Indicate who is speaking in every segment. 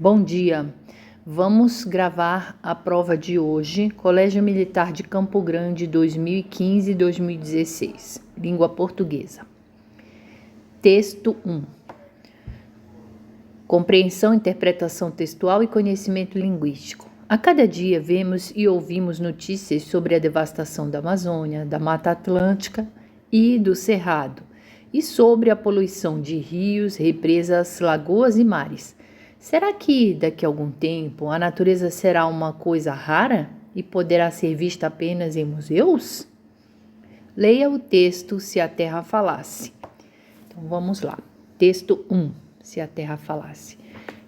Speaker 1: Bom dia, vamos gravar a prova de hoje, Colégio Militar de Campo Grande 2015-2016, língua portuguesa. Texto 1. Compreensão, interpretação textual e conhecimento linguístico. A cada dia vemos e ouvimos notícias sobre a devastação da Amazônia, da Mata Atlântica e do Cerrado, e sobre a poluição de rios, represas, lagoas e mares. Será que, daqui a algum tempo, a natureza será uma coisa rara e poderá ser vista apenas em museus? Leia o texto Se a Terra Falasse. Então, vamos lá. Texto 1. Se a Terra Falasse.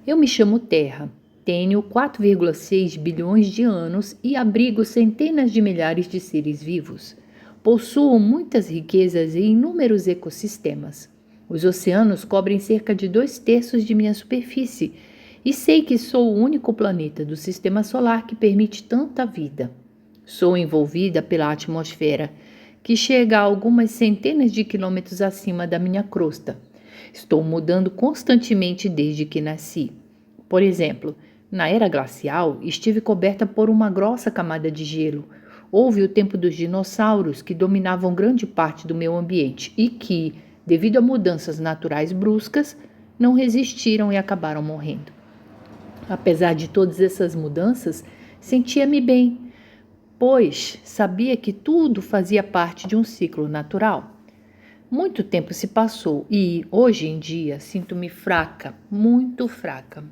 Speaker 1: Eu me chamo Terra, tenho 4,6 bilhões de anos e abrigo centenas de milhares de seres vivos. Possuo muitas riquezas e inúmeros ecossistemas. Os oceanos cobrem cerca de 2/3 de minha superfície e sei que sou o único planeta do sistema solar que permite tanta vida. Sou envolvida pela atmosfera, que chega a algumas centenas de quilômetros acima da minha crosta. Estou mudando constantemente desde que nasci. Por exemplo, na era glacial, estive coberta por uma grossa camada de gelo. Houve o tempo dos dinossauros, que dominavam grande parte do meu ambiente e que, devido a mudanças naturais bruscas, não resistiram e acabaram morrendo. Apesar de todas essas mudanças, sentia-me bem, pois sabia que tudo fazia parte de um ciclo natural. Muito tempo se passou e, hoje em dia, sinto-me fraca, muito fraca.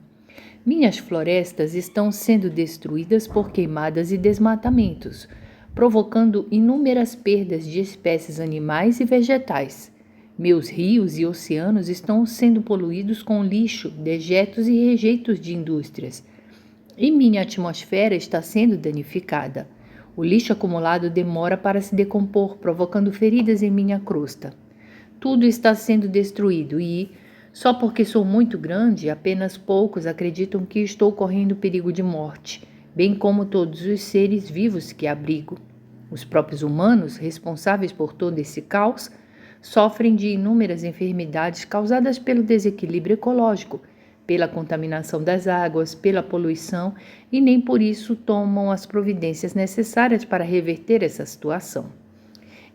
Speaker 1: Minhas florestas estão sendo destruídas por queimadas e desmatamentos, provocando inúmeras perdas de espécies animais e vegetais. Meus rios e oceanos estão sendo poluídos com lixo, dejetos e rejeitos de indústrias. E minha atmosfera está sendo danificada. O lixo acumulado demora para se decompor, provocando feridas em minha crosta. Tudo está sendo destruído e, só porque sou muito grande, apenas poucos acreditam que estou correndo perigo de morte, bem como todos os seres vivos que abrigo. Os próprios humanos, responsáveis por todo esse caos, sofrem de inúmeras enfermidades causadas pelo desequilíbrio ecológico, pela contaminação das águas, pela poluição e nem por isso tomam as providências necessárias para reverter essa situação.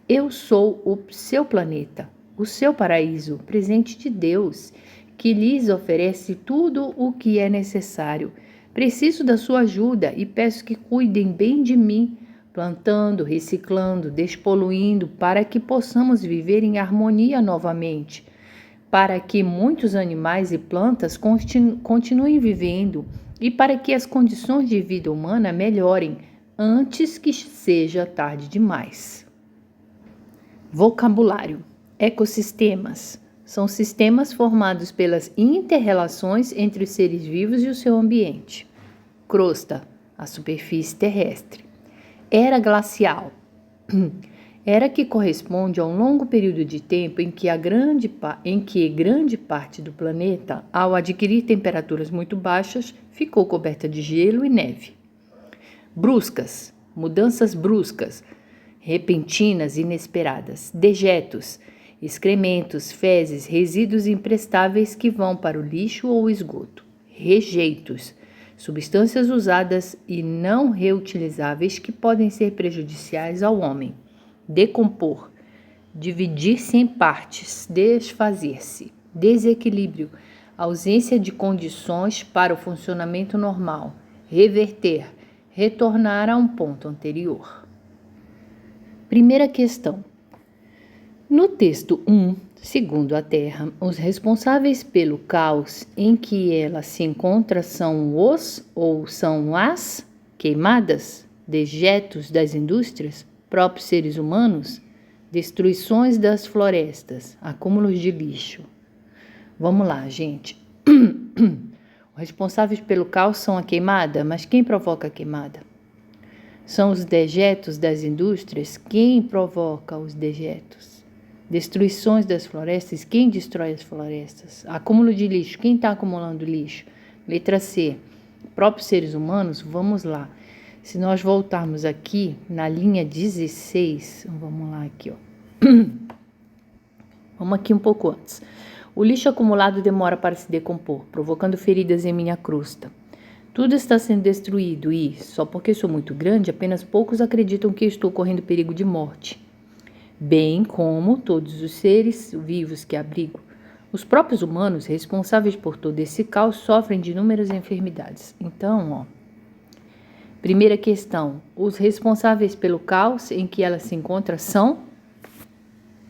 Speaker 1: Eu sou o seu planeta, o seu paraíso, presente de Deus, que lhes oferece tudo o que é necessário. Preciso da sua ajuda e peço que cuidem bem de mim, plantando, reciclando, despoluindo, para que possamos viver em harmonia novamente, para que muitos animais e plantas continuem vivendo e para que as condições de vida humana melhorem antes que seja tarde demais. Vocabulário. Ecossistemas. São sistemas formados pelas inter-relações entre os seres vivos e o seu ambiente. Crosta. A superfície terrestre. Era glacial. Era que corresponde a um longo período de tempo em que grande parte do planeta, ao adquirir temperaturas muito baixas, ficou coberta de gelo e neve. Bruscas. Mudanças bruscas, repentinas e inesperadas. Dejetos. Excrementos, fezes, resíduos imprestáveis que vão para o lixo ou esgoto. Rejeitos. Substâncias usadas e não reutilizáveis que podem ser prejudiciais ao homem. Decompor. Dividir-se em partes. Desfazer-se. Desequilíbrio. Ausência de condições para o funcionamento normal. Reverter. Retornar a um ponto anterior. Primeira questão. No texto 1, segundo a Terra, os responsáveis pelo caos em que ela se encontra são os ou são as queimadas, dejetos das indústrias, próprios seres humanos, destruições das florestas, acúmulos de lixo. Vamos lá, gente. Os responsáveis pelo caos são a queimada, mas quem provoca a queimada? São os dejetos das indústrias? Quem provoca os dejetos? Destruições das florestas? Quem destrói as florestas? Acúmulo de lixo? Quem está acumulando lixo? Letra C. Próprios seres humanos? Vamos lá. Se nós voltarmos aqui na linha 16, vamos lá aqui, ó. Vamos aqui um pouco antes. O lixo acumulado demora para se decompor, provocando feridas em minha crosta. Tudo está sendo destruído e, só porque sou muito grande, apenas poucos acreditam que estou correndo perigo de morte. Bem como todos os seres vivos que abrigo. Os próprios humanos, responsáveis por todo esse caos, sofrem de inúmeras enfermidades. Então, primeira questão. Os responsáveis pelo caos em que ela se encontra são...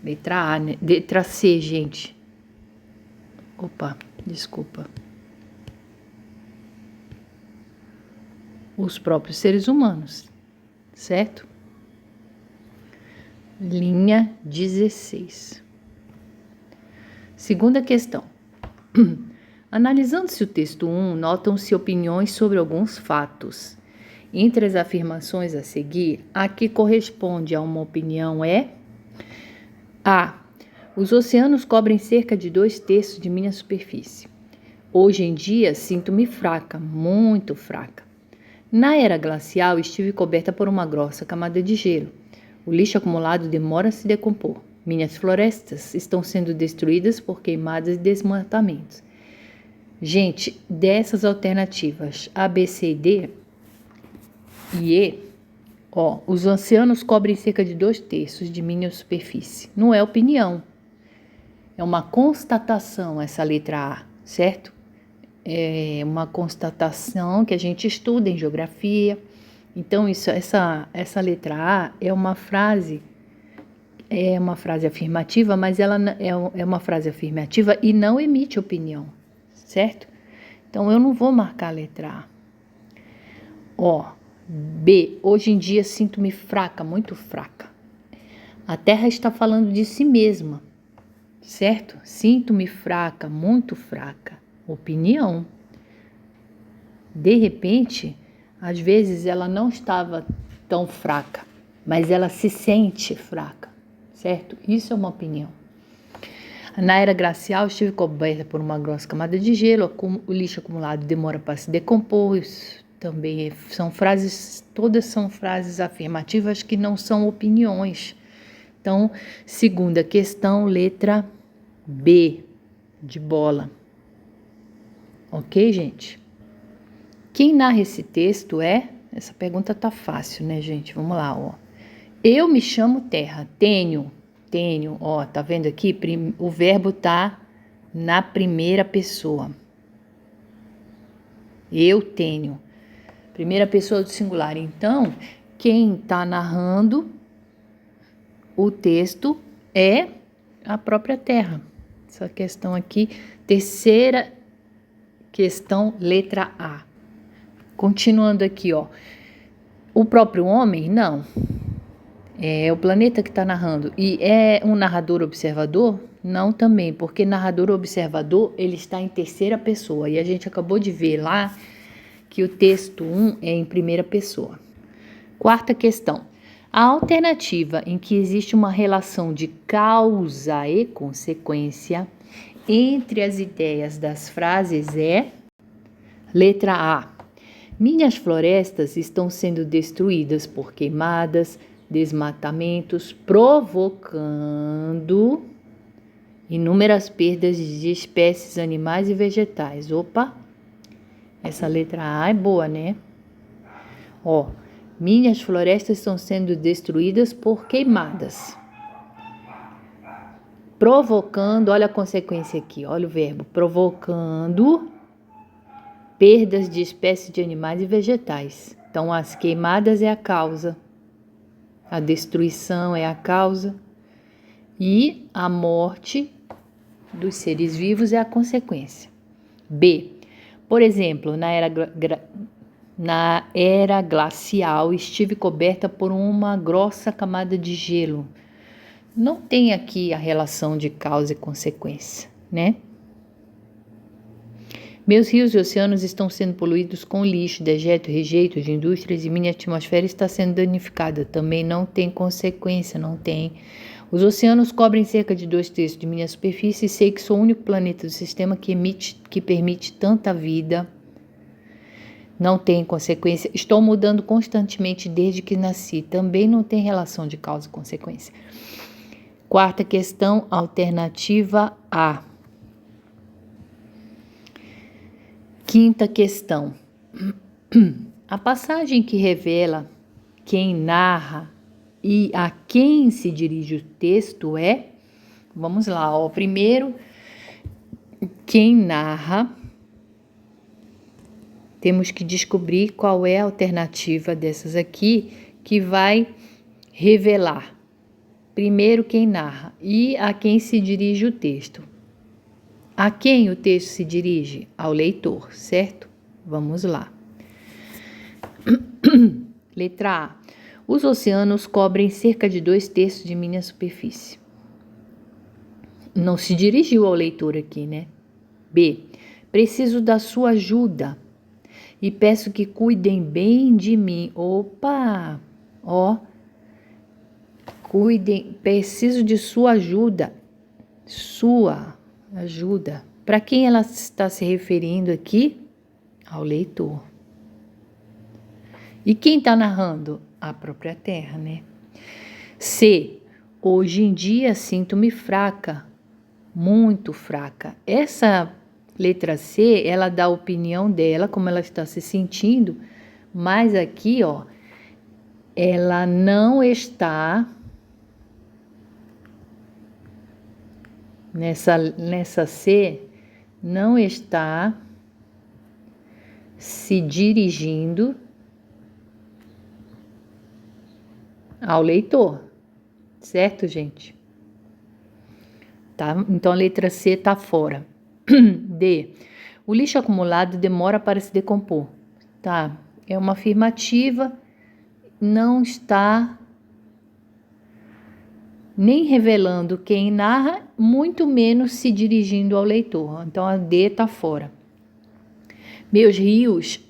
Speaker 1: Letra A, né? Letra C, gente. Opa, desculpa. Os próprios seres humanos, certo? Linha 16. Segunda questão. Analisando-se o texto 1, notam-se opiniões sobre alguns fatos. Entre as afirmações a seguir, a que corresponde a uma opinião é: A. Os oceanos cobrem cerca de 2/3 de minha superfície. Hoje em dia, sinto-me fraca, muito fraca. Na era glacial, estive coberta por uma grossa camada de gelo. O lixo acumulado demora a se decompor. Minhas florestas estão sendo destruídas por queimadas e desmatamentos. Gente, dessas alternativas A, B, C e D e E, os oceanos cobrem cerca de 2/3 de minha superfície. Não é opinião. É uma constatação essa letra A, certo? É uma constatação que a gente estuda em geografia. Então, essa letra A é uma frase afirmativa, mas ela é uma frase afirmativa e não emite opinião, certo? Então, eu não vou marcar a letra A. B. Hoje em dia sinto-me fraca, muito fraca. A Terra está falando de si mesma, certo? Sinto-me fraca, muito fraca. Opinião. De repente, às vezes ela não estava tão fraca, mas ela se sente fraca, certo? Isso é uma opinião. Na era glacial, estive coberta por uma grossa camada de gelo, o lixo acumulado demora para se decompor. Isso também são frases, todas são frases afirmativas que não são opiniões. Então, segunda questão, letra B, de bola. Ok, gente? Quem narra esse texto é... Essa pergunta tá fácil, né, gente? Vamos lá, Eu me chamo Terra. Tenho, tá vendo aqui? O verbo tá na primeira pessoa. Eu tenho. Primeira pessoa do singular. Então, quem tá narrando o texto é a própria Terra. Essa questão aqui, terceira questão, letra A. Continuando aqui, o próprio homem, não. É o planeta que está narrando. E é um narrador observador? Não também, porque narrador observador, ele está em terceira pessoa. E a gente acabou de ver lá que o texto 1 é em primeira pessoa. Quarta questão. A alternativa em que existe uma relação de causa e consequência entre as ideias das frases é... Letra A. Minhas florestas estão sendo destruídas por queimadas, desmatamentos, provocando inúmeras perdas de espécies animais e vegetais. Opa! Essa letra A é boa, né? Minhas florestas estão sendo destruídas por queimadas. Provocando, olha a consequência aqui, olha o verbo, provocando perdas de espécies de animais e vegetais. Então, as queimadas é a causa, a destruição é a causa e a morte dos seres vivos é a consequência. B. Por exemplo, na era glacial, estive coberta por uma grossa camada de gelo. Não tem aqui a relação de causa e consequência, né? Meus rios e oceanos estão sendo poluídos com lixo, dejeto, rejeito de indústrias e minha atmosfera está sendo danificada. Também não tem consequência, não tem. Os oceanos cobrem cerca de 2/3 de minha superfície e sei que sou o único planeta do sistema que permite tanta vida. Não tem consequência. Estou mudando constantemente desde que nasci. Também não tem relação de causa e consequência. Quarta questão, alternativa A. Quinta questão. A passagem que revela quem narra e a quem se dirige o texto é... Vamos lá, ó. Primeiro, quem narra. Temos que descobrir qual é a alternativa dessas aqui que vai revelar. Primeiro, quem narra e a quem se dirige o texto. A quem o texto se dirige? Ao leitor, certo? Vamos lá. Letra A. Os oceanos cobrem cerca de 2/3 de minha superfície. Não se dirigiu ao leitor aqui, né? B. Preciso da sua ajuda e peço que cuidem bem de mim. Opa! Ó. Cuidem, preciso de sua ajuda. Sua ajuda. Para quem ela está se referindo aqui? Ao leitor. E quem está narrando? A própria terra, né? C. Hoje em dia sinto-me fraca, muito fraca. Essa letra C, ela dá a opinião dela, como ela está se sentindo, mas aqui, ó, ela não está nessa C, não está se dirigindo ao leitor, certo, gente? Tá? Então a letra C está fora. D. O lixo acumulado demora para se decompor. Tá? É uma afirmativa, não está nem revelando quem narra, muito menos se dirigindo ao leitor. Então a D está fora. Meus rios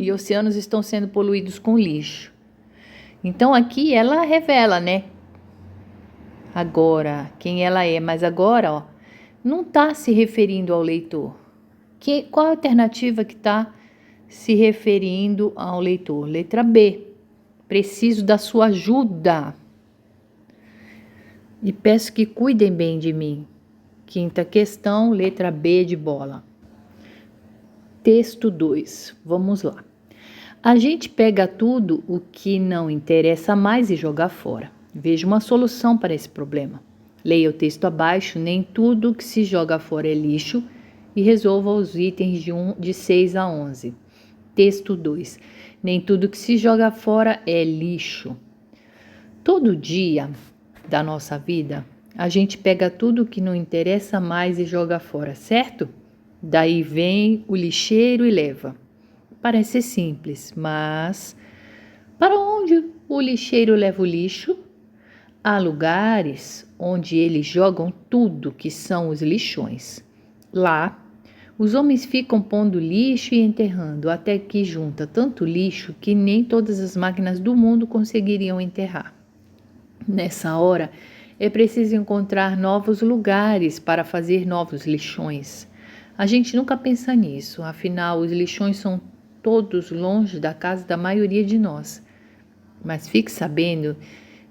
Speaker 1: e oceanos estão sendo poluídos com lixo. Então aqui ela revela, né? Agora, quem ela é, mas agora, ó, não está se referindo ao leitor. Qual a alternativa que está se referindo ao leitor? Letra B. Preciso da sua ajuda e peço que cuidem bem de mim. Quinta questão, letra B de bola. Texto 2. Vamos lá. A gente pega tudo o que não interessa mais e joga fora. Veja uma solução para esse problema. Leia o texto abaixo, nem tudo que se joga fora é lixo, e resolva os itens de 6 a 11. Texto 2. Nem tudo que se joga fora é lixo. Todo dia da nossa vida, a gente pega tudo que não interessa mais e joga fora, certo? Daí vem o lixeiro e leva. Parece simples, mas para onde o lixeiro leva o lixo? Há lugares onde eles jogam tudo que são os lixões. Lá, os homens ficam pondo lixo e enterrando, até que junta tanto lixo que nem todas as máquinas do mundo conseguiriam enterrar. Nessa hora, é preciso encontrar novos lugares para fazer novos lixões. A gente nunca pensa nisso, afinal, os lixões são todos longe da casa da maioria de nós. Mas fique sabendo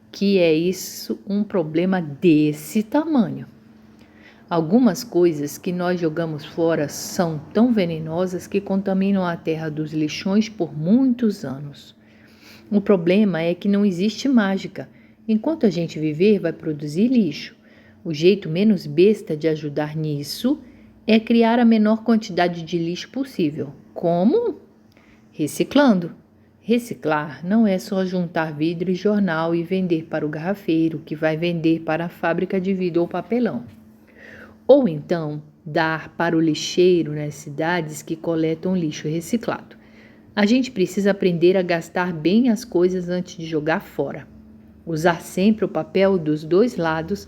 Speaker 1: que é isso um problema desse tamanho. Algumas coisas que nós jogamos fora são tão venenosas que contaminam a terra dos lixões por muitos anos. O problema é que não existe mágica. Enquanto a gente viver, vai produzir lixo. O jeito menos besta de ajudar nisso é criar a menor quantidade de lixo possível. Como? Reciclando. Reciclar não é só juntar vidro e jornal e vender para o garrafeiro, que vai vender para a fábrica de vidro ou papelão. Ou então, dar para o lixeiro nas cidades que coletam lixo reciclado. A gente precisa aprender a gastar bem as coisas antes de jogar fora. Usar sempre o papel dos dois lados,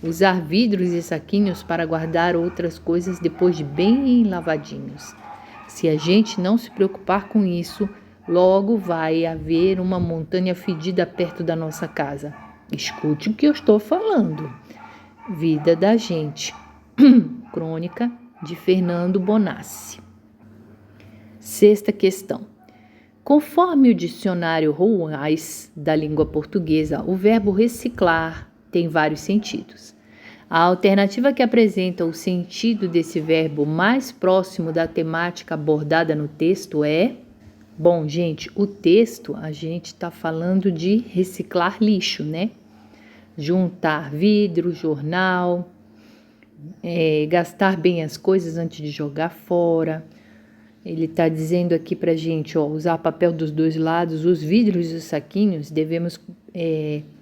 Speaker 1: usar vidros e saquinhos para guardar outras coisas depois de bem lavadinhos. Se a gente não se preocupar com isso, logo vai haver uma montanha fedida perto da nossa casa. Escute o que eu estou falando. Vida da gente. Crônica de Fernando Bonassi. Sexta questão. Conforme o dicionário Ruais da língua portuguesa, o verbo reciclar tem vários sentidos. A alternativa que apresenta o sentido desse verbo mais próximo da temática abordada no texto é... Bom, gente, o texto, a gente está falando de reciclar lixo, né? Juntar vidro, jornal, gastar bem as coisas antes de jogar fora. Ele está dizendo aqui para a gente, ó, usar papel dos dois lados, os vidros e os saquinhos devemos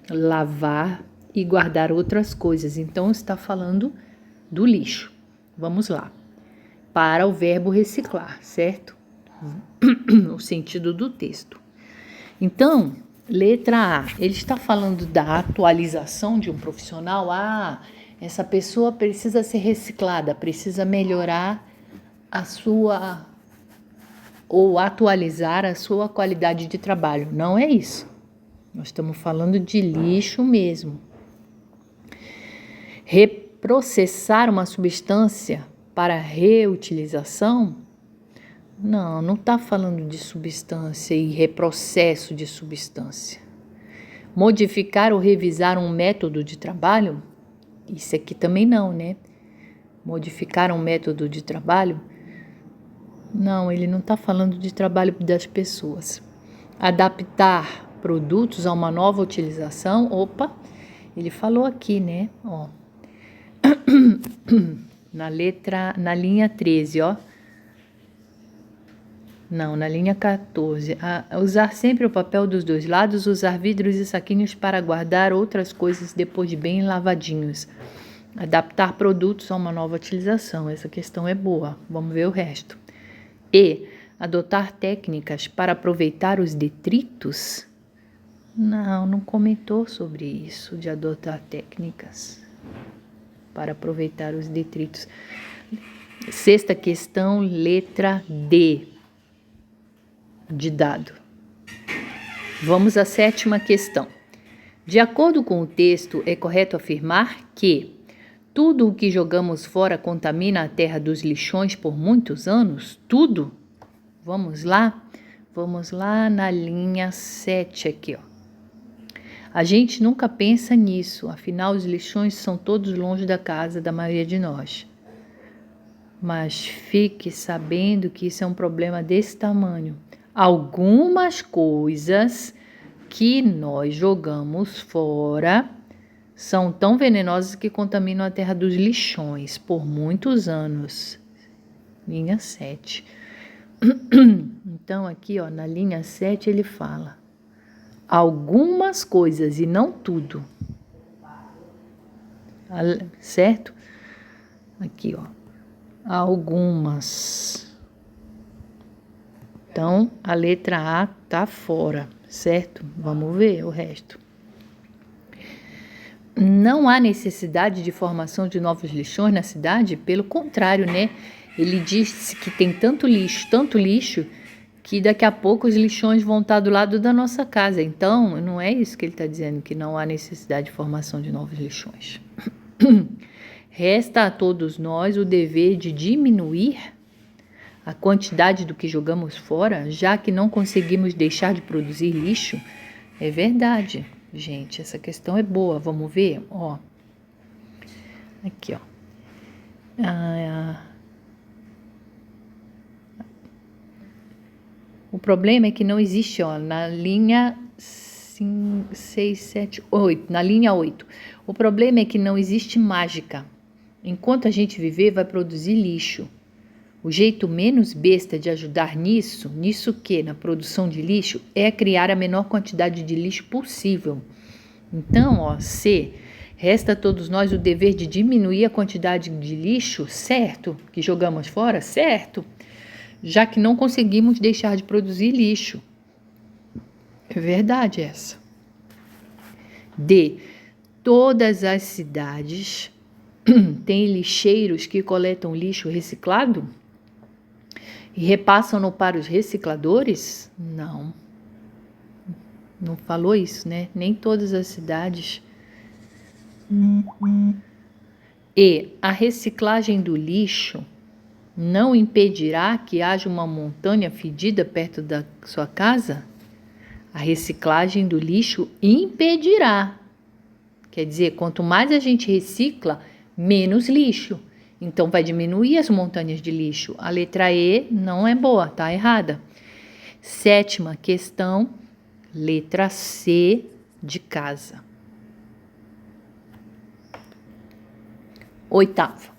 Speaker 1: lavar e guardar outras coisas. Então, está falando do lixo. Vamos lá. Para o verbo reciclar, certo? O sentido do texto. Então, letra A, ele está falando da atualização de um profissional. Essa pessoa precisa ser reciclada, precisa melhorar a sua, ou atualizar a sua qualidade de trabalho. Não é isso. Nós estamos falando de lixo mesmo. Reprocessar uma substância para reutilização? Não está falando de substância e reprocesso de substância. Modificar ou revisar um método de trabalho? Isso aqui também não, né? Modificar um método de trabalho? Não, ele não está falando de trabalho das pessoas. Adaptar produtos a uma nova utilização? Opa, ele falou aqui, né? Ó. Na linha 13, ó. Não, na linha 14. Usar sempre o papel dos dois lados, usar vidros e saquinhos para guardar outras coisas depois de bem lavadinhos. Adaptar produtos a uma nova utilização. Essa questão é boa. Vamos ver o resto. E adotar técnicas para aproveitar os detritos? Não comentou sobre isso, de adotar técnicas para aproveitar os detritos. Sexta questão, letra D. De dado. Vamos à sétima questão. De acordo com o texto, é correto afirmar que tudo o que jogamos fora contamina a terra dos lixões por muitos anos? Tudo? Vamos lá? Vamos lá na linha 7 aqui, ó. A gente nunca pensa nisso, afinal os lixões são todos longe da casa da maioria de nós. Mas fique sabendo que isso é um problema desse tamanho. Algumas coisas que nós jogamos fora são tão venenosas que contaminam a terra dos lixões por muitos anos. Linha 7. Então, aqui, ó, na linha 7, ele fala algumas coisas e não tudo. Certo? Aqui, ó. Algumas. Então, a letra A tá fora, certo? Vamos ver o resto. Não há necessidade de formação de novos lixões na cidade? Pelo contrário, né? Ele disse que tem tanto lixo, que daqui a pouco os lixões vão estar do lado da nossa casa. Então, não é isso que ele está dizendo, que não há necessidade de formação de novos lixões. Resta a todos nós o dever de diminuir a quantidade do que jogamos fora, já que não conseguimos deixar de produzir lixo. É verdade, gente, essa questão é boa. Vamos ver, ó. Aqui, ó. O problema é que não existe, ó, na linha 5, 6, 7, 8, na linha 8. O problema é que não existe mágica. Enquanto a gente viver, vai produzir lixo. O jeito menos besta de ajudar nisso que? Na produção de lixo, é criar a menor quantidade de lixo possível. Então, ó, C, resta a todos nós o dever de diminuir a quantidade de lixo, certo? Que jogamos fora, certo? Já que não conseguimos deixar de produzir lixo. É verdade essa. D, todas as cidades têm lixeiros que coletam lixo reciclado? E repassam-no para os recicladores? Não falou isso, né? Nem todas as cidades. E a reciclagem do lixo não impedirá que haja uma montanha fedida perto da sua casa? A reciclagem do lixo impedirá. Quer dizer, quanto mais a gente recicla, menos lixo. Então, vai diminuir as montanhas de lixo. A letra E não é boa, tá errada. 7ª questão, letra C de casa. 8ª.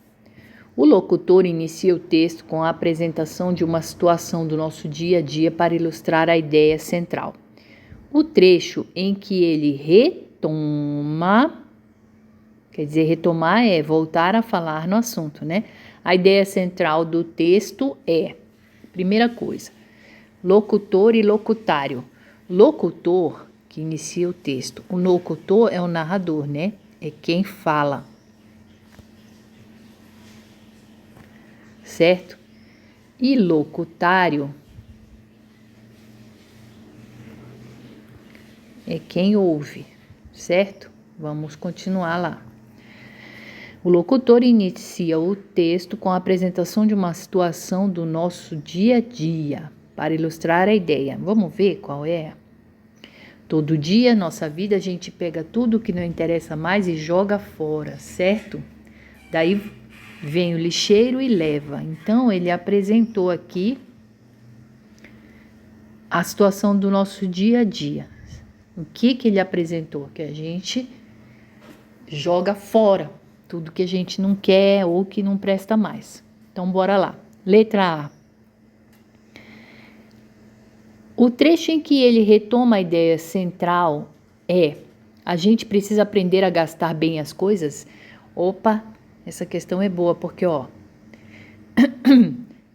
Speaker 1: O locutor inicia o texto com a apresentação de uma situação do nosso dia a dia para ilustrar a ideia central. O trecho em que ele retoma, quer dizer, retomar é voltar a falar no assunto, né? A ideia central do texto é, primeira coisa, locutor e locutário. Locutor, que inicia o texto. O locutor é o narrador, né? É quem fala. Certo? E locutário é quem ouve, certo? Vamos continuar lá. O locutor inicia o texto com a apresentação de uma situação do nosso dia a dia, para ilustrar a ideia. Vamos ver qual é? Todo dia, nossa vida, a gente pega tudo que não interessa mais e joga fora, certo? Daí vem o lixeiro e leva. Então, ele apresentou aqui a situação do nosso dia a dia. O que ele apresentou? Que a gente joga fora tudo que a gente não quer ou que não presta mais. Então, bora lá. Letra A. O trecho em que ele retoma a ideia central é: a gente precisa aprender a gastar bem as coisas? Opa, essa questão é boa, porque, ó,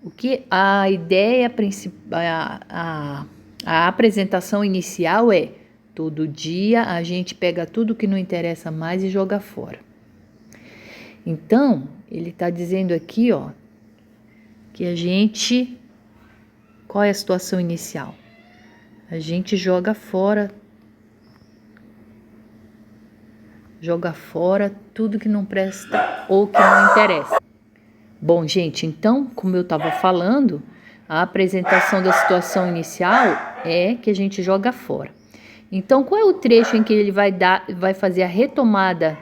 Speaker 1: o que a ideia principal, a apresentação inicial é: todo dia a gente pega tudo que não interessa mais e joga fora. Então, ele está dizendo aqui, ó, que a gente, qual é a situação inicial? A gente joga fora tudo que não presta ou que não interessa. Bom, gente, então, como eu estava falando, a apresentação da situação inicial é que a gente joga fora. Então, qual é o trecho em que ele vai fazer a retomada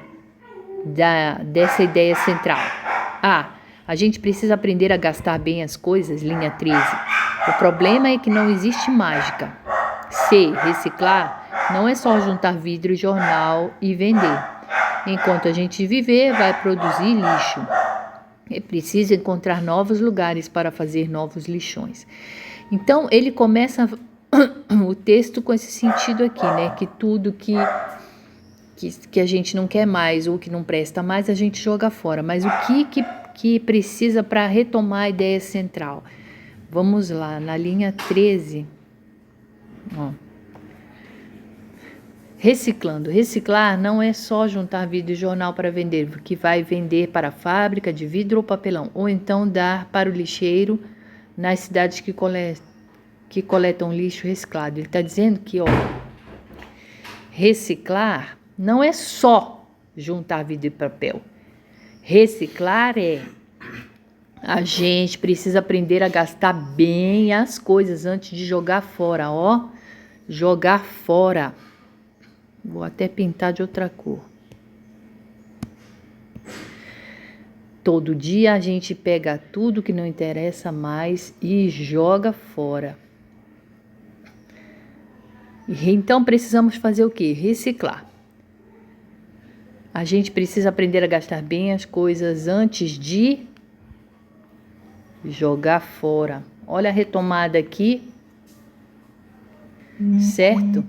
Speaker 1: dessa ideia central? A gente precisa aprender a gastar bem as coisas, linha 13. O problema é que não existe mágica. C, reciclar não é só juntar vidro e jornal e vender. Enquanto a gente viver, vai produzir lixo. É preciso encontrar novos lugares para fazer novos lixões. Então, ele começa o texto com esse sentido aqui, né? Que tudo que a gente não quer mais ou que não presta mais, a gente joga fora. Mas o que precisa para retomar a ideia central? Vamos lá, na linha 13. Ó. Reciclando. Reciclar não é só juntar vidro e jornal para vender, que vai vender para a fábrica de vidro ou papelão, ou então dar para o lixeiro nas cidades que coletam lixo reciclado. Ele está dizendo que, ó, reciclar não é só juntar vidro e papel. Reciclar é: a gente precisa aprender a gastar bem as coisas antes de jogar fora, ó. Jogar fora. Vou até pintar de outra cor. Todo dia a gente pega tudo que não interessa mais e joga fora. Então precisamos fazer o quê? Reciclar. A gente precisa aprender a gastar bem as coisas antes de jogar fora. Olha a retomada aqui. Certo?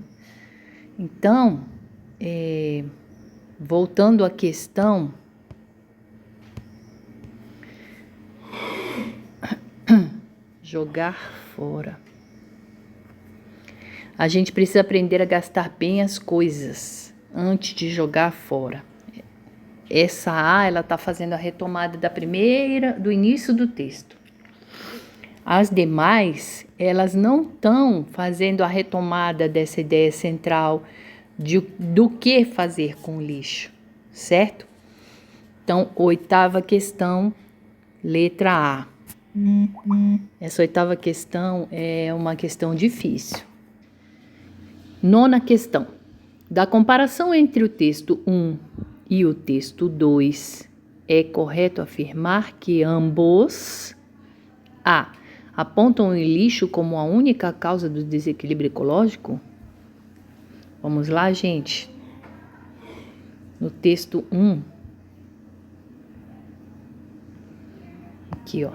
Speaker 1: Então, voltando à questão, jogar fora. A gente precisa aprender a gastar bem as coisas antes de jogar fora. Essa A, ela está fazendo a retomada do início do texto. As demais, elas não estão fazendo a retomada dessa ideia central do que fazer com o lixo, certo? Então, 8ª questão, letra A. Essa 8ª questão é uma questão difícil. 9ª questão. Da comparação entre o texto 1 e o texto 2, É correto afirmar que ambos A. Apontam o lixo como a única causa do desequilíbrio ecológico? Vamos lá, gente. No texto 1. Aqui, ó.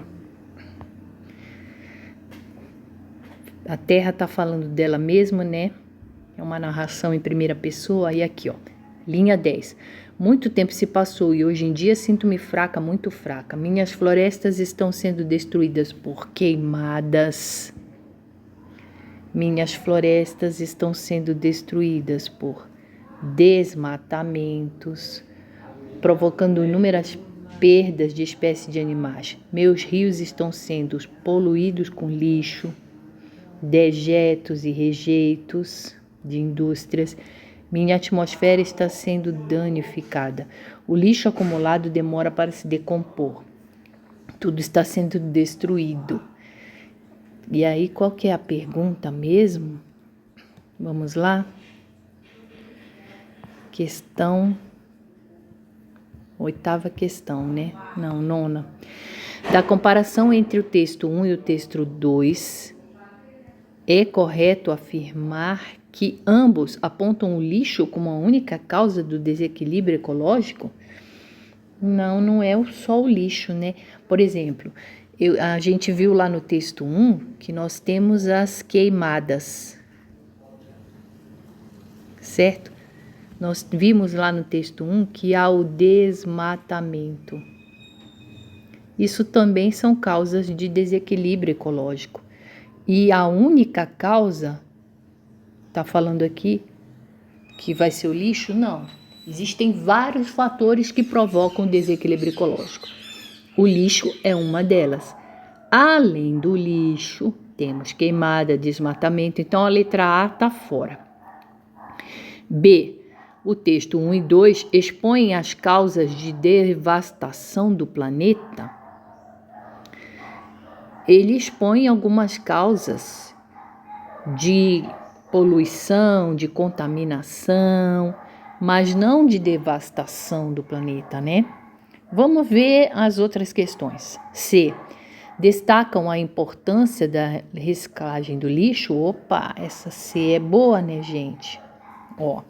Speaker 1: A Terra tá falando dela mesma, né? É uma narração em primeira pessoa. E aqui, ó. Linha 10. Muito tempo se passou e hoje em dia sinto-me fraca, muito fraca. Minhas florestas estão sendo destruídas por queimadas. Minhas florestas estão sendo destruídas por desmatamentos, provocando inúmeras perdas de espécies de animais. Meus rios estão sendo poluídos com lixo, dejetos e rejeitos de indústrias. Minha atmosfera está sendo danificada. O lixo acumulado demora para se decompor. Tudo está sendo destruído. E aí, qual que é a pergunta mesmo? Vamos lá? Questão... 8ª questão, né? Não, 9ª. Da comparação entre o texto 1 e o texto 2, é correto afirmar que ambos apontam o lixo como a única causa do desequilíbrio ecológico? Não, não é só o lixo, né? Por exemplo, a gente viu lá no texto 1 que nós temos as queimadas, certo? Nós vimos lá no texto 1 que há o desmatamento. Isso também são causas de desequilíbrio ecológico. E a única causa, tá falando aqui, que vai ser o lixo? Não. Existem vários fatores que provocam desequilíbrio ecológico. O lixo é uma delas. Além do lixo, temos queimada, desmatamento. Então, a letra A está fora. B. O texto 1 e 2 expõem as causas de devastação do planeta. Ele expõe algumas causas de poluição, de contaminação, mas não de devastação do planeta, né? Vamos ver as outras questões. C. Destacam a importância da reciclagem do lixo. Opa, essa C é boa, né, gente? Ó,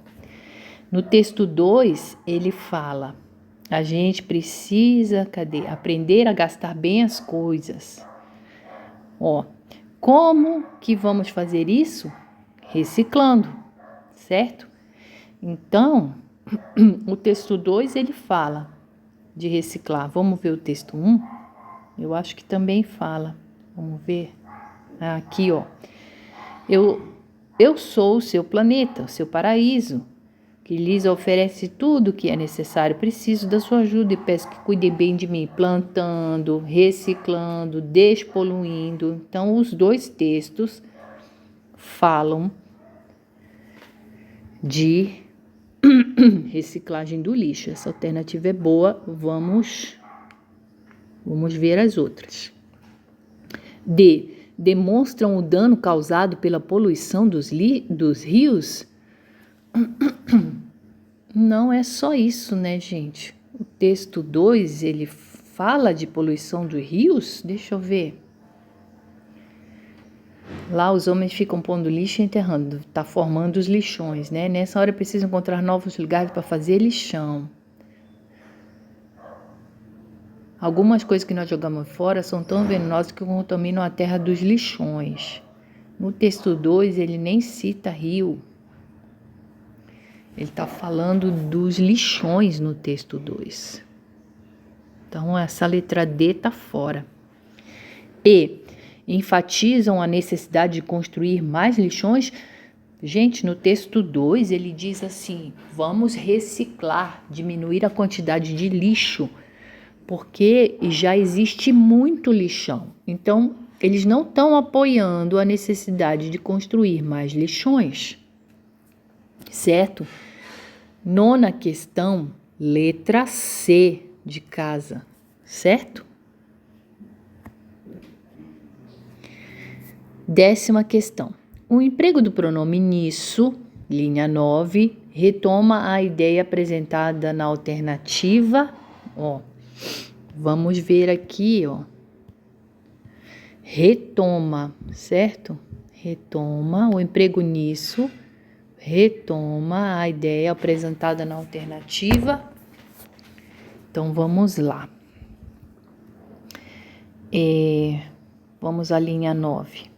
Speaker 1: no texto 2, ele fala, a gente precisa, aprender a gastar bem as coisas. Ó, como que vamos fazer isso? Reciclando, certo? Então, o texto 2, ele fala de reciclar. Vamos ver o texto 1? Eu acho que também fala. Vamos ver. Aqui, ó. Eu sou o seu planeta, o seu paraíso, que lhes oferece tudo o que é necessário. Preciso da sua ajuda e peço que cuide bem de mim, plantando, reciclando, despoluindo. Então, os dois textos falam de reciclagem do lixo. Essa alternativa é boa. Vamos ver as outras. D. Demonstram o dano causado pela poluição dos rios? Não é só isso, né, gente? O texto 2, ele fala de poluição dos rios? Deixa eu ver. Lá os homens ficam pondo lixo e enterrando, tá formando os lixões, né? Nessa hora precisa encontrar novos lugares para fazer lixão. Algumas coisas que nós jogamos fora são tão venenosas que contaminam a terra dos lixões. No texto 2, ele nem cita rio. Ele está falando dos lixões no texto 2. Então, essa letra D está fora. E. Enfatizam a necessidade de construir mais lixões? Gente, no texto 2, ele diz assim, vamos reciclar, diminuir a quantidade de lixo, porque já existe muito lixão. Então, eles não estão apoiando a necessidade de construir mais lixões, certo? 9ª questão, letra C de casa, certo? 10ª questão. O emprego do pronome nisso, linha 9, retoma a ideia apresentada na alternativa. Vamos ver aqui, ó. Retoma, certo? Retoma o emprego nisso. Retoma a ideia apresentada na alternativa. Então, vamos lá. Vamos à linha 9.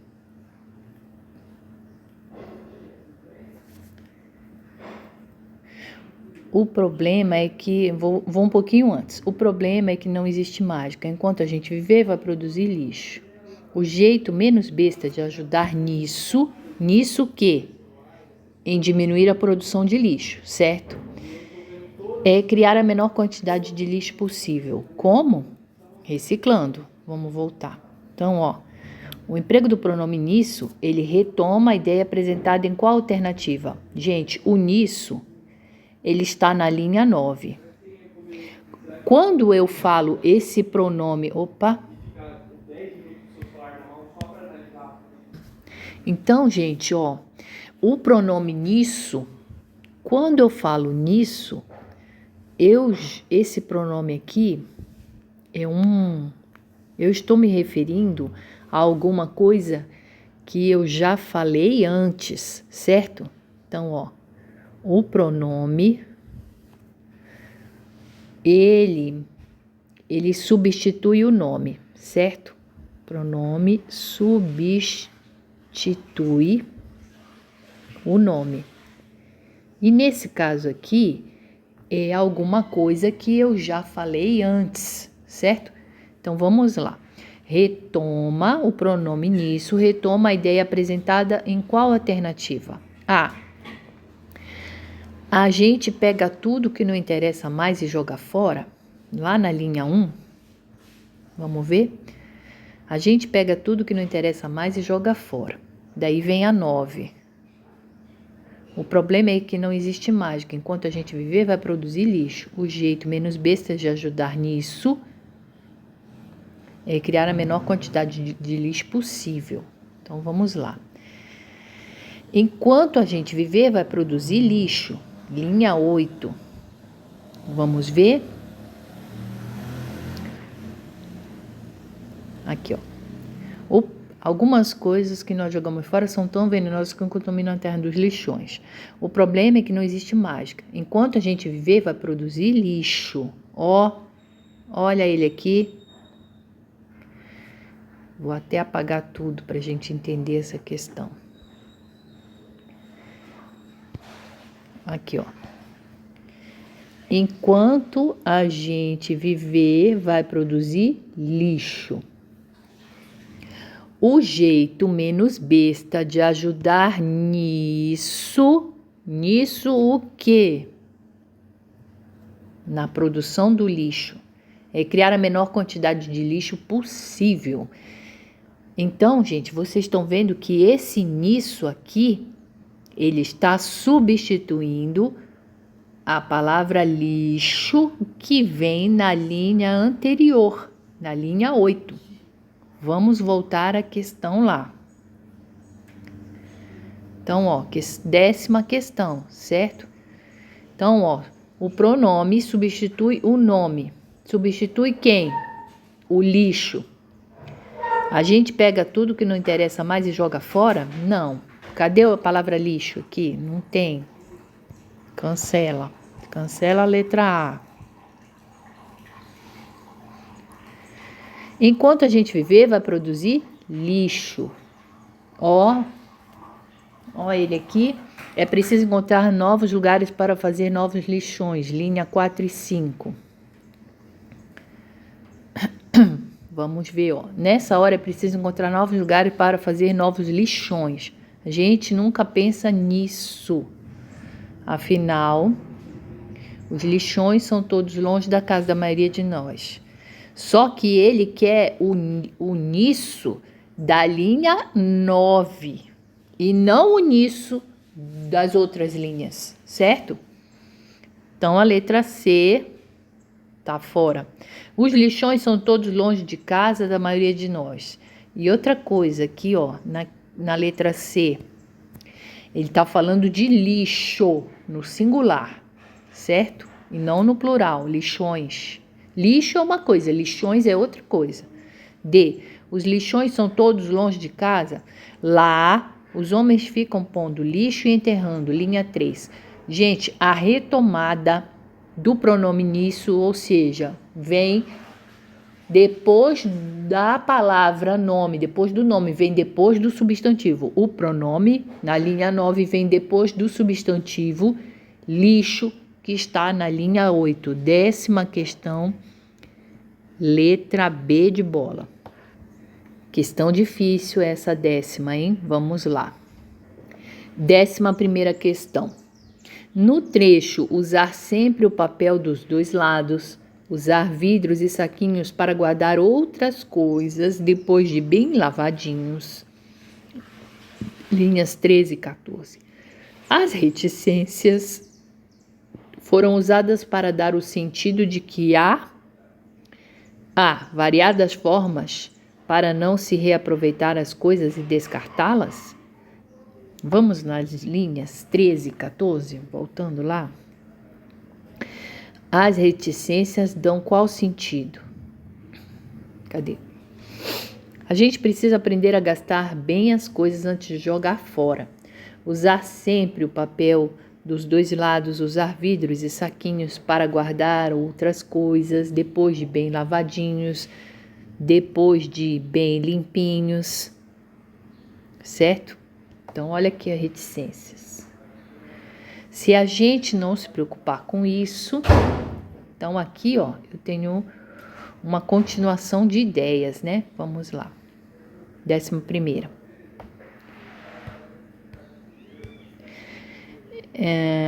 Speaker 1: O problema é que... Vou um pouquinho antes. O problema é que não existe mágica. Enquanto a gente viver, vai produzir lixo. O jeito menos besta de ajudar nisso o quê? Em diminuir a produção de lixo, certo? É criar a menor quantidade de lixo possível. Como? Reciclando. Vamos voltar. Então, ó, o emprego do pronome nisso, ele retoma a ideia apresentada em qual alternativa? Gente, o nisso, ele está na linha 9. Quando eu falo esse pronome... Opa! Então, gente, ó, o pronome nisso, quando eu falo nisso, esse pronome aqui eu estou me referindo a alguma coisa que eu já falei antes, certo? Então, ó, o pronome, ele substitui o nome, certo? Pronome substitui o nome. E nesse caso aqui, é alguma coisa que eu já falei antes, certo? Então, vamos lá. Retoma o pronome nisso, retoma a ideia apresentada em qual alternativa? A. A gente pega tudo que não interessa mais e joga fora, lá na linha 1. Vamos ver? A gente pega tudo que não interessa mais e joga fora. Daí vem a 9. O problema é que não existe mágica. Enquanto a gente viver, vai produzir lixo. O jeito menos besta de ajudar nisso é criar a menor quantidade de lixo possível. Então, vamos lá. Enquanto a gente viver, vai produzir lixo. Linha 8. Vamos ver? Aqui, ó. Algumas coisas que nós jogamos fora são tão venenosas que contaminam a terra dos lixões. O problema é que não existe mágica. Enquanto a gente viver, vai produzir lixo. Ó, olha ele aqui. Vou até apagar tudo para a gente entender essa questão. Aqui, ó. Enquanto a gente viver, vai produzir lixo. O jeito menos besta de ajudar nisso o quê? Na produção do lixo. É criar a menor quantidade de lixo possível. Então, gente, vocês estão vendo que esse nisso aqui, ele está substituindo a palavra lixo que vem na linha anterior, na linha 8. Vamos voltar à questão lá. Então, ó, 10ª questão, certo? Então, ó, o pronome substitui o nome. Substitui quem? O lixo. A gente pega tudo que não interessa mais e joga fora? Não. Cadê a palavra lixo aqui? Não tem. Cancela. Cancela a letra A. Enquanto a gente viver, vai produzir lixo. Ó ele aqui. É preciso encontrar novos lugares para fazer novos lixões. Linha 4 e 5. Vamos ver, ó. Nessa hora é preciso encontrar novos lugares para fazer novos lixões. A gente nunca pensa nisso. Afinal, os lixões são todos longe da casa da maioria de nós. Só que ele quer o nisso da linha 9 e não o nisso das outras linhas, certo? Então, a letra C tá fora. Os lixões são todos longe de casa da maioria de nós. E outra coisa aqui, ó, na letra C, ele tá falando de lixo no singular, certo? E não no plural, lixões. Lixo é uma coisa, lixões é outra coisa. D. Os lixões são todos longe de casa? Lá, os homens ficam pondo lixo e enterrando. Linha 3. Gente, a retomada do pronome nisso, ou seja, vem depois da palavra nome, depois do nome, vem depois do substantivo. O pronome, na linha 9, vem depois do substantivo lixo, que está na linha 8. 10ª questão, letra B de bola. Questão difícil essa 10ª, hein? Vamos lá. 11ª questão. No trecho, usar sempre o papel dos dois lados, usar vidros e saquinhos para guardar outras coisas depois de bem lavadinhos. Linhas 13 e 14. As reticências foram usadas para dar o sentido de que há variadas formas para não se reaproveitar as coisas e descartá-las. Vamos nas linhas 13 e 14, voltando lá. As reticências dão qual sentido? Cadê? A gente precisa aprender a gastar bem as coisas antes de jogar fora. Usar sempre o papel dos dois lados, usar vidros e saquinhos para guardar outras coisas depois de bem lavadinhos, depois de bem limpinhos, certo? Então, olha aqui as reticências. Se a gente não se preocupar com isso, então aqui, ó, eu tenho uma continuação de ideias, né? Vamos lá. 11ª.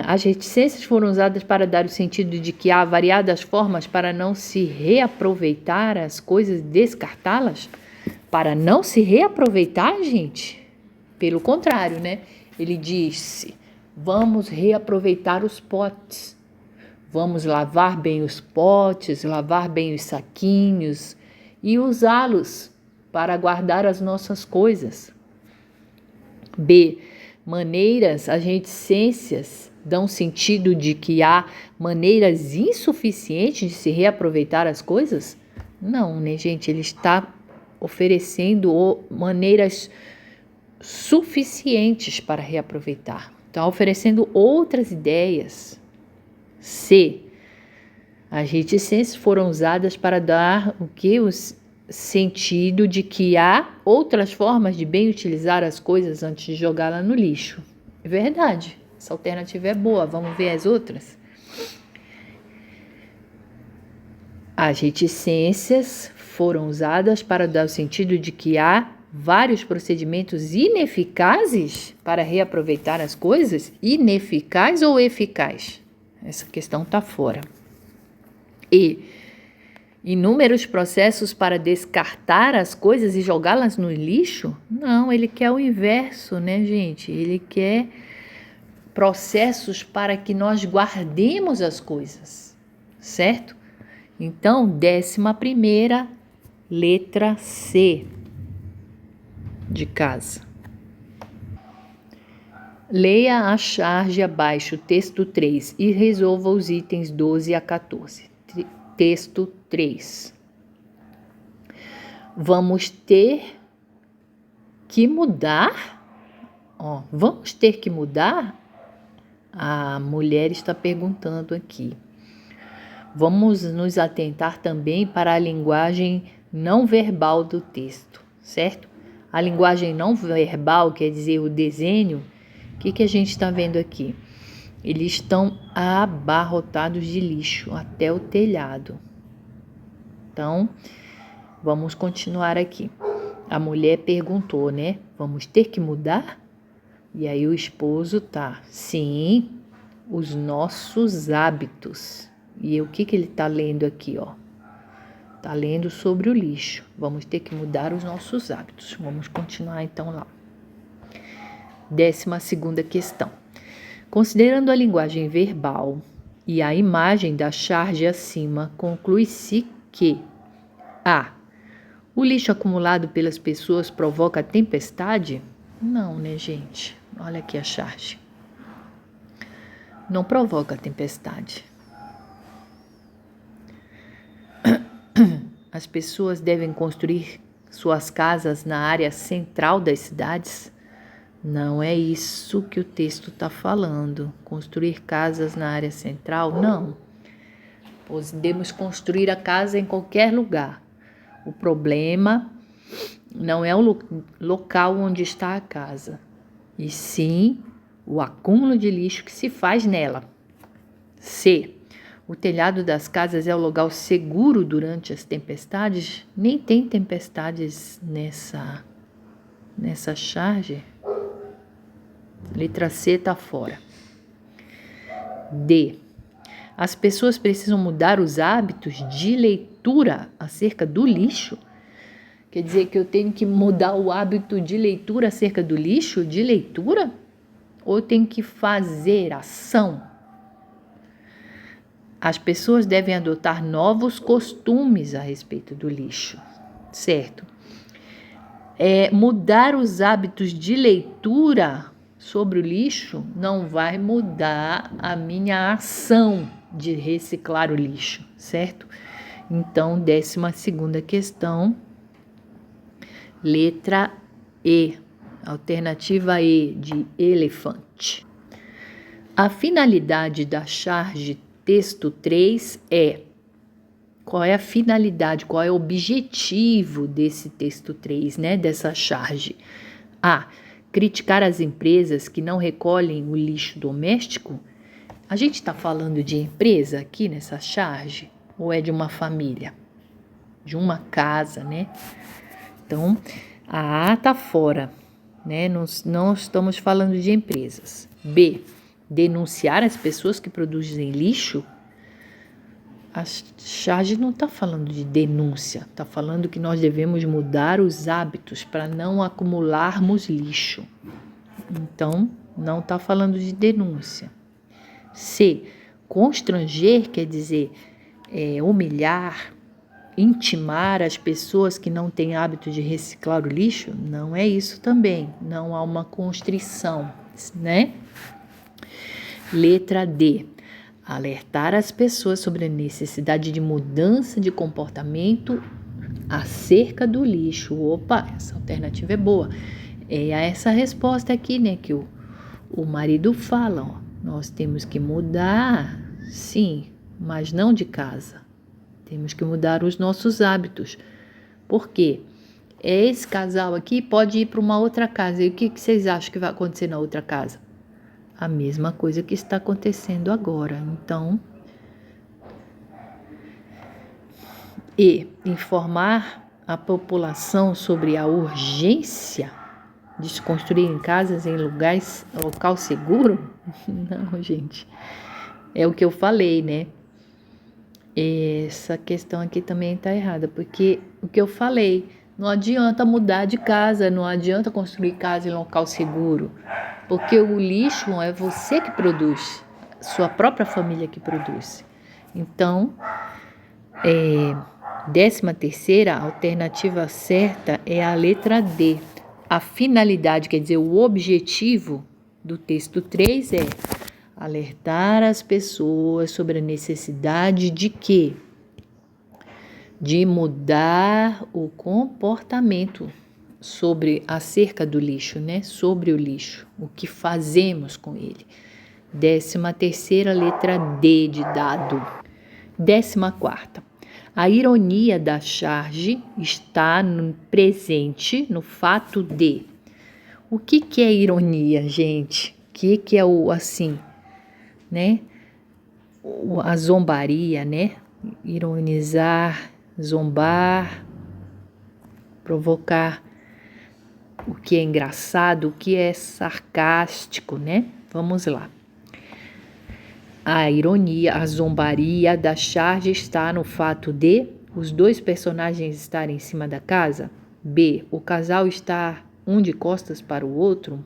Speaker 1: As reticências foram usadas para dar o sentido de que há variadas formas para não se reaproveitar as coisas e descartá-las? Para não se reaproveitar, gente? Pelo contrário, né? Ele disse, vamos reaproveitar os potes. Vamos lavar bem os potes, lavar bem os saquinhos e usá-los para guardar as nossas coisas. B. As reticências dão sentido de que há maneiras insuficientes de se reaproveitar as coisas? Não, né, gente? Ele está oferecendo maneiras suficientes para reaproveitar. Está oferecendo outras ideias. C. As reticências foram usadas para dar o sentido de que há outras formas de bem utilizar as coisas antes de jogá-las no lixo. É verdade, essa alternativa é boa. Vamos ver as outras? As reticências foram usadas para dar o sentido de que há vários procedimentos ineficazes para reaproveitar as coisas? Ineficaz ou eficaz? Essa questão está fora. E inúmeros processos para descartar as coisas e jogá-las no lixo? Não, ele quer o inverso, né, gente? Ele quer processos para que nós guardemos as coisas, certo? Então, 11ª, letra C de casa. Leia a charge abaixo, texto 3, e resolva os itens 12 a 14. Texto 3. Vamos ter que mudar? Vamos ter que mudar? A mulher está perguntando aqui. Vamos nos atentar também para a linguagem não verbal do texto, certo? A linguagem não verbal, quer dizer, o desenho, o que a gente está vendo aqui? Eles estão abarrotados de lixo até o telhado. Então, vamos continuar aqui. A mulher perguntou, né? Vamos ter que mudar? E aí o esposo tá, sim, os nossos hábitos. E o que ele está lendo aqui, ó? Está lendo sobre o lixo. Vamos ter que mudar os nossos hábitos. Vamos continuar então lá. 12ª questão. Considerando a linguagem verbal e a imagem da charge acima, conclui-se que A. O lixo acumulado pelas pessoas provoca tempestade? Não, né, gente? Olha aqui a charge. Não provoca tempestade. as pessoas devem construir suas casas na área central das cidades? Não é isso que o texto está falando. Construir casas na área central? Não. Podemos construir a casa em qualquer lugar. O problema não é o local onde está a casa, e sim o acúmulo de lixo que se faz nela. C. O telhado das casas é o lugar seguro durante as tempestades? Nem tem tempestades nessa charge. Letra C está fora. D. As pessoas precisam mudar os hábitos de leitura acerca do lixo? Quer dizer que eu tenho que mudar o hábito de leitura acerca do lixo? De leitura? Ou eu tenho que fazer ação? As pessoas devem adotar novos costumes a respeito do lixo, certo? Mudar os hábitos de leitura sobre o lixo não vai mudar a minha ação de reciclar o lixo, certo? Então, 12ª questão, letra E, alternativa E de elefante. A finalidade da charge texto 3 é: qual é a finalidade, qual é o objetivo desse texto 3, né, dessa charge? A. Criticar as empresas que não recolhem o lixo doméstico. A gente está falando de empresa aqui nessa charge? Ou é de uma família? De uma casa, né? Então, a A está fora, né? Não estamos falando de empresas. B. Denunciar as pessoas que produzem lixo. A charge não está falando de denúncia, está falando que nós devemos mudar os hábitos para não acumularmos lixo. Então, não está falando de denúncia. C. Constranger quer dizer humilhar, intimar as pessoas que não têm hábito de reciclar o lixo. Não é isso também, não há uma constrição, né? Letra D. Alertar as pessoas sobre a necessidade de mudança de comportamento acerca do lixo. Opa, essa alternativa é boa. É essa resposta aqui, né, que o marido fala, ó. Nós temos que mudar, sim, mas não de casa. Temos que mudar os nossos hábitos. Por quê? Esse casal aqui pode ir para uma outra casa. E o que vocês acham que vai acontecer na outra casa? A mesma coisa que está acontecendo agora. Então, informar a população sobre a urgência de se construir casas em local seguro? Não, gente. É o que eu falei, né? Essa questão aqui também está errada, porque o que eu falei, não adianta mudar de casa, não adianta construir casa em local seguro. Porque o lixo é você que produz, sua própria família que produz. Então, 13ª, a alternativa certa é a letra D. A finalidade, quer dizer, o objetivo do texto 3 é alertar as pessoas sobre a necessidade de quê? De mudar o comportamento acerca do lixo, né? Sobre o lixo, o que fazemos com ele. 13ª, letra D de dado. 14ª. A ironia da charge está no presente, no fato de. O que é ironia, gente? O que é o assim, né? A zombaria, né? Ironizar, zombar, provocar o que é engraçado, o que é sarcástico, né? Vamos lá. A ironia, a zombaria da charge está no fato de os dois personagens estarem em cima da casa. B. O casal estar um de costas para o outro.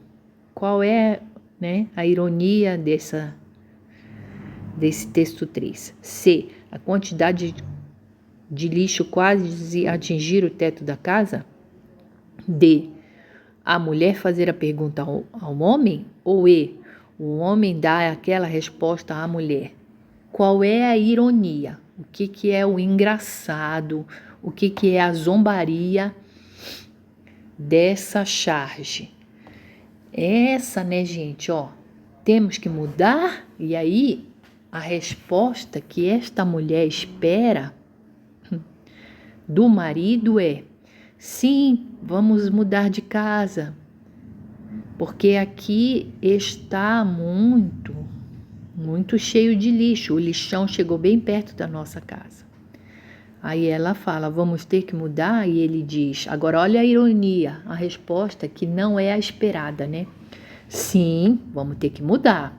Speaker 1: Qual é, né, a ironia desse texto 3? C. A quantidade de lixo quase atingir o teto da casa. D. A mulher fazer a pergunta ao homem. Ou E. O homem dá aquela resposta à mulher. Qual é a ironia? O que é o engraçado? o que é a zombaria dessa charge. Essa, né, gente, ó, temos que mudar. E aí, a resposta que esta mulher espera do marido é: sim, vamos mudar de casa, porque aqui está muito cheio de lixo. O lixão chegou bem perto da nossa casa. Aí ela fala: vamos ter que mudar? E ele diz: agora olha a ironia, a resposta que não é a esperada, né? Sim, vamos ter que mudar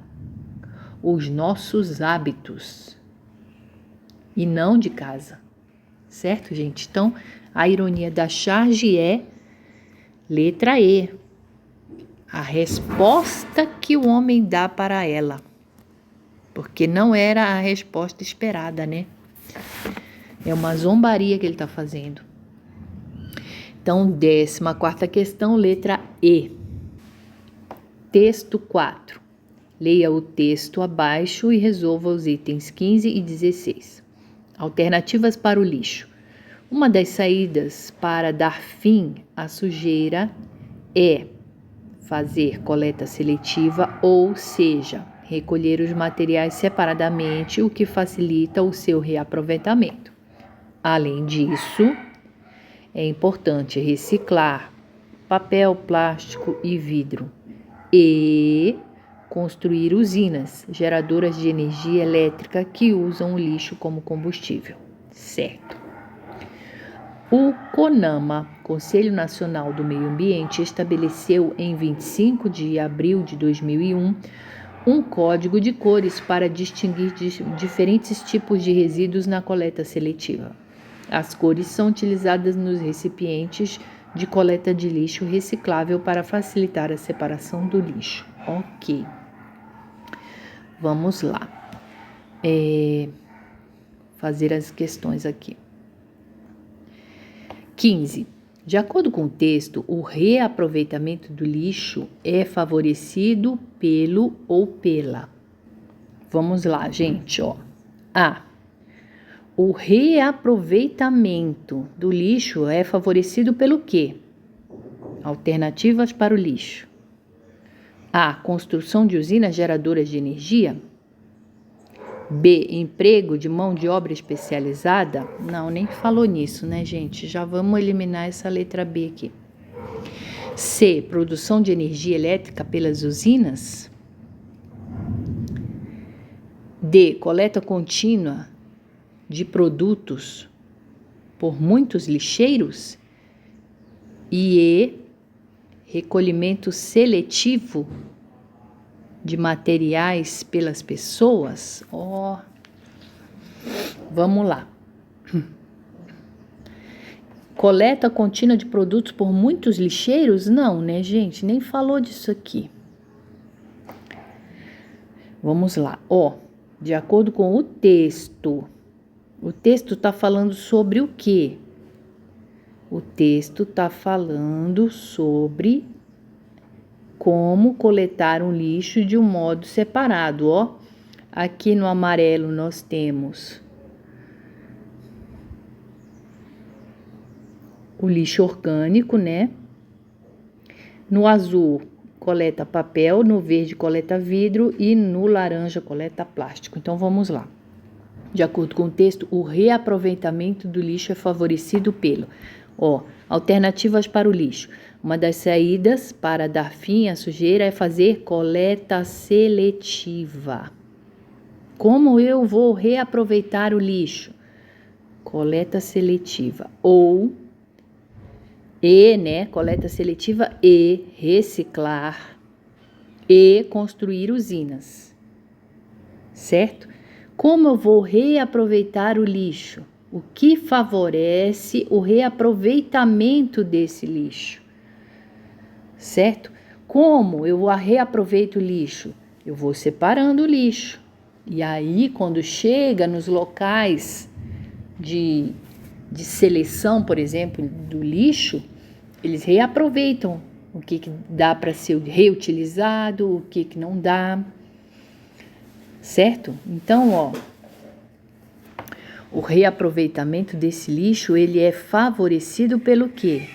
Speaker 1: os nossos hábitos e não de casa, certo, gente? Então, a ironia da charge é letra E, a resposta que o homem dá para ela, porque não era a resposta esperada, né? É uma zombaria que ele está fazendo. Então, 14ª questão, letra E. Texto 4. Leia o texto abaixo e resolva os itens 15 e 16. Alternativas para o lixo. Uma das saídas para dar fim à sujeira é fazer coleta seletiva, ou seja, recolher os materiais separadamente, o que facilita o seu reaproveitamento. Além disso, é importante reciclar papel, plástico e vidro e construir usinas geradoras de energia elétrica que usam o lixo como combustível, certo? O CONAMA, Conselho Nacional do Meio Ambiente, estabeleceu em 25 de abril de 2001 um código de cores para distinguir diferentes tipos de resíduos na coleta seletiva. As cores são utilizadas nos recipientes de coleta de lixo reciclável para facilitar a separação do lixo. Ok. Vamos lá. Fazer as questões aqui. 15. De acordo com o texto, o reaproveitamento do lixo é favorecido pelo ou pela. Vamos lá, gente, ó. A. O reaproveitamento do lixo é favorecido pelo quê? Alternativas para o lixo. A. Construção de usinas geradoras de energia. B. Emprego de mão de obra especializada. Não, nem falou nisso, né, gente? Já vamos eliminar essa letra B aqui. C. Produção de energia elétrica pelas usinas. D. Coleta contínua de produtos por muitos lixeiros. E E. Recolhimento seletivo de materiais pelas pessoas. Vamos lá. Coleta contínua de produtos por muitos lixeiros? Não, né, gente? Nem falou disso aqui. Vamos lá. De acordo com o texto está falando sobre o quê? O texto está falando sobre como coletar um lixo de um modo separado, Aqui no amarelo nós temos o lixo orgânico, né? No azul, coleta papel, no verde, coleta vidro e no laranja, coleta plástico. Então, vamos lá. De acordo com o texto, o reaproveitamento do lixo é favorecido pelo... alternativas para o lixo. Uma das saídas para dar fim à sujeira é fazer coleta seletiva. Como eu vou reaproveitar o lixo? Coleta seletiva. Ou coleta seletiva e reciclar e construir usinas. Certo? Como eu vou reaproveitar o lixo? O que favorece o reaproveitamento desse lixo? Certo? Como eu reaproveito o lixo? Eu vou separando o lixo. E aí, quando chega nos locais de seleção, por exemplo, do lixo, eles reaproveitam o que dá para ser reutilizado, o que não dá. Certo? Então, O reaproveitamento desse lixo, ele é favorecido pelo quê?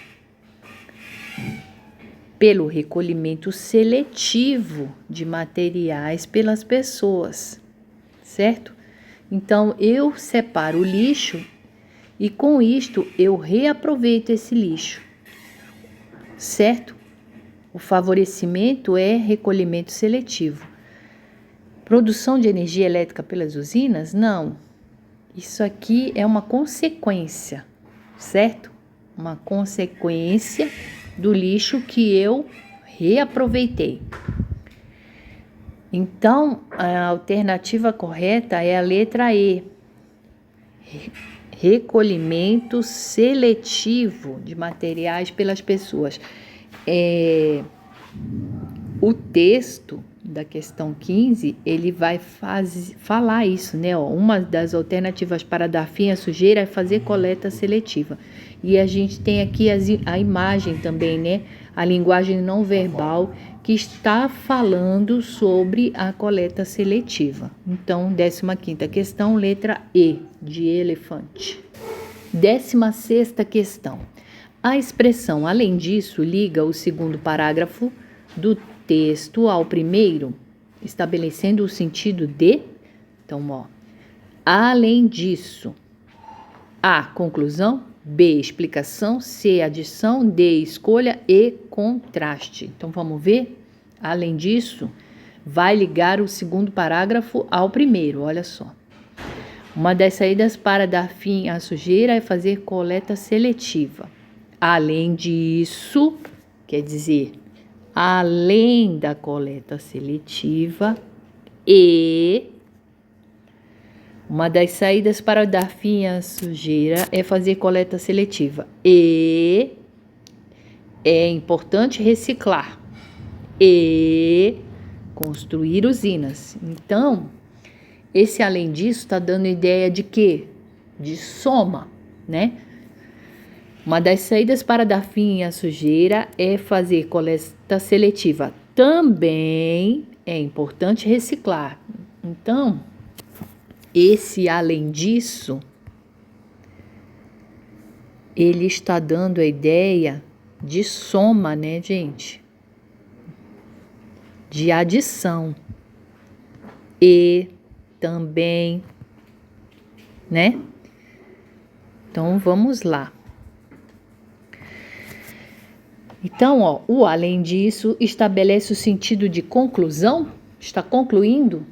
Speaker 1: Pelo recolhimento seletivo de materiais pelas pessoas, certo? Então, eu separo o lixo e com isto eu reaproveito esse lixo, certo? O favorecimento é recolhimento seletivo. Produção de energia elétrica pelas usinas? Não. Isso aqui é uma consequência, certo? Uma consequência do lixo que eu reaproveitei. Então, a alternativa correta é a letra E. Recolhimento seletivo de materiais pelas pessoas. O texto da questão 15, ele vai falar isso, né? Uma das alternativas para dar fim à sujeira é fazer coleta seletiva. E a gente tem aqui a imagem também, né? A linguagem não verbal que está falando sobre a coleta seletiva. Então, 15ª questão, letra E, de elefante. 16ª questão. A expressão, além disso, liga o segundo parágrafo do texto ao primeiro, estabelecendo o sentido de... Então, além disso. A, conclusão. B, explicação. C, adição. D, escolha. E, contraste. Então, vamos ver? Além disso, vai ligar o segundo parágrafo ao primeiro, olha só. Uma das saídas para dar fim à sujeira é fazer coleta seletiva. Além disso, quer dizer, além da coleta seletiva e... Uma das saídas para dar fim à sujeira é fazer coleta seletiva. E é importante reciclar. E construir usinas. Então, esse além disso está dando ideia de quê? De soma, né? Uma das saídas para dar fim à sujeira é fazer coleta seletiva. Também é importante reciclar. Então, esse além disso, ele está dando a ideia de soma, né, gente? De adição. E também, né? Então, vamos lá. Então, o além disso estabelece o sentido de conclusão. Está concluindo.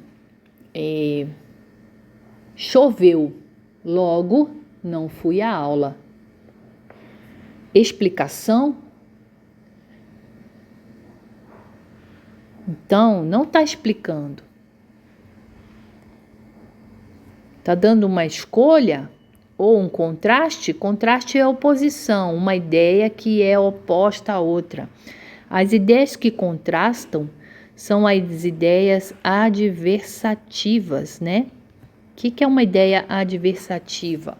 Speaker 1: Choveu, logo não fui à aula. Explicação. Então, não está explicando. Está dando uma escolha ou um contraste? Contraste é oposição, uma ideia que é oposta à outra. As ideias que contrastam são as ideias adversativas, né? O que é uma ideia adversativa?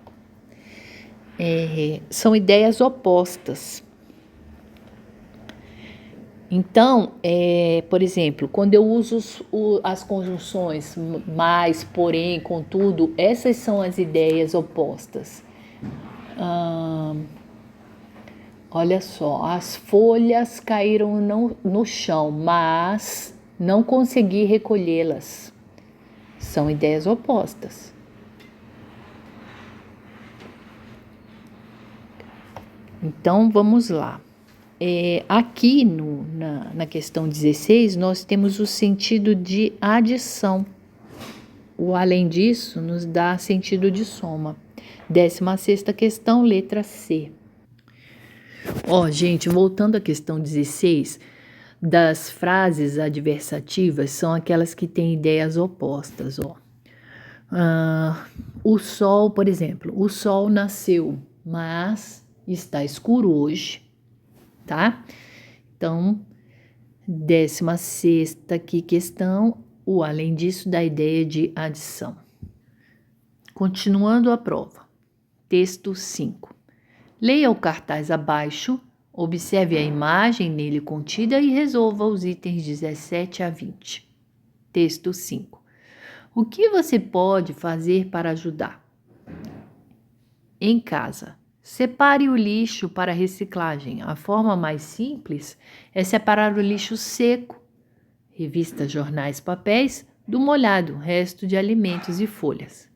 Speaker 1: São ideias opostas. Então, por exemplo, quando eu uso as conjunções mais, porém, contudo, essas são as ideias opostas. Olha só, as folhas caíram no chão, mas não consegui recolhê-las. São ideias opostas. Então, vamos lá. Aqui na questão 16, nós temos o sentido de adição. O além disso nos dá sentido de soma. 16ª questão, letra C. Gente, voltando à questão 16, das frases adversativas são aquelas que têm ideias opostas. O sol, por exemplo, o sol nasceu, mas está escuro hoje. Tá? Então, 16ª aqui questão, o além disso dá ideia de adição. Continuando a prova. Texto 5. Leia o cartaz abaixo, observe a imagem nele contida e resolva os itens 17 a 20. Texto 5. O que você pode fazer para ajudar? em casa. Separe o lixo para reciclagem. A forma mais simples é separar o lixo seco, revistas, jornais, papéis, do molhado, resto de alimentos e folhas.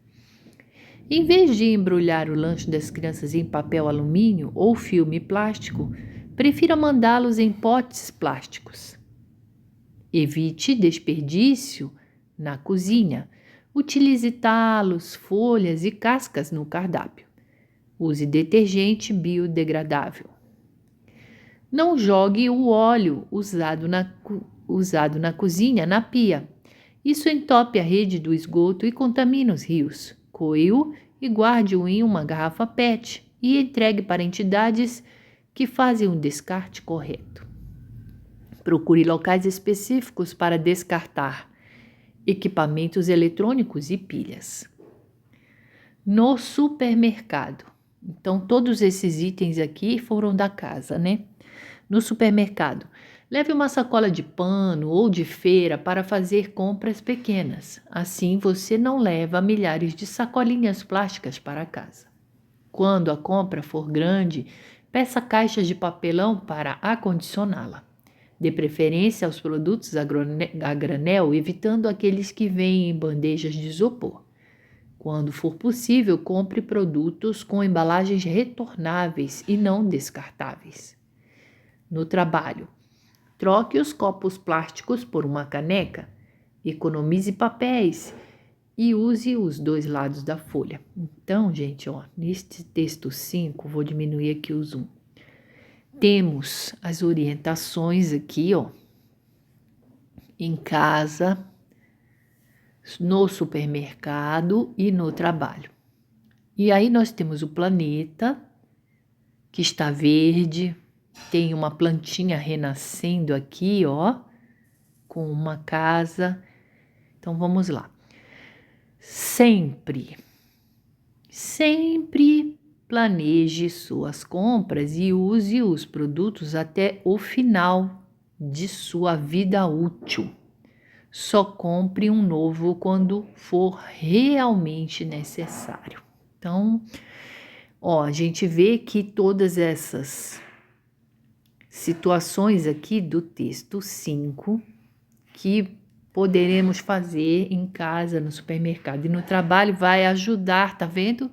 Speaker 1: Em vez de embrulhar o lanche das crianças em papel alumínio ou filme plástico, prefira mandá-los em potes plásticos. Evite desperdício na cozinha. Utilize talos, folhas e cascas no cardápio. Use detergente biodegradável. Não jogue o óleo usado na cozinha na pia. Isso entope a rede do esgoto e contamina os rios. Coe-o e guarde-o em uma garrafa PET e entregue para entidades que fazem o descarte correto. Procure locais específicos para descartar equipamentos eletrônicos e pilhas. No supermercado. Então, todos esses itens aqui foram da casa, né? No supermercado, leve uma sacola de pano ou de feira para fazer compras pequenas. Assim, você não leva milhares de sacolinhas plásticas para casa. Quando a compra for grande, peça caixas de papelão para acondicioná-la. Dê preferência aos produtos a granel, evitando aqueles que vêm em bandejas de isopor. Quando for possível, compre produtos com embalagens retornáveis e não descartáveis. No trabalho, troque os copos plásticos por uma caneca, economize papéis e use os dois lados da folha. Então, gente, neste texto 5, vou diminuir aqui o zoom. Temos as orientações aqui, em casa, no supermercado e no trabalho. E aí nós temos o planeta, que está verde, tem uma plantinha renascendo aqui, com uma casa. Então vamos lá. Sempre planeje suas compras e use os produtos até o final de sua vida útil. Só compre um novo quando for realmente necessário. Então, a gente vê que todas essas situações aqui do texto 5 que poderemos fazer em casa, no supermercado e no trabalho vai ajudar, tá vendo?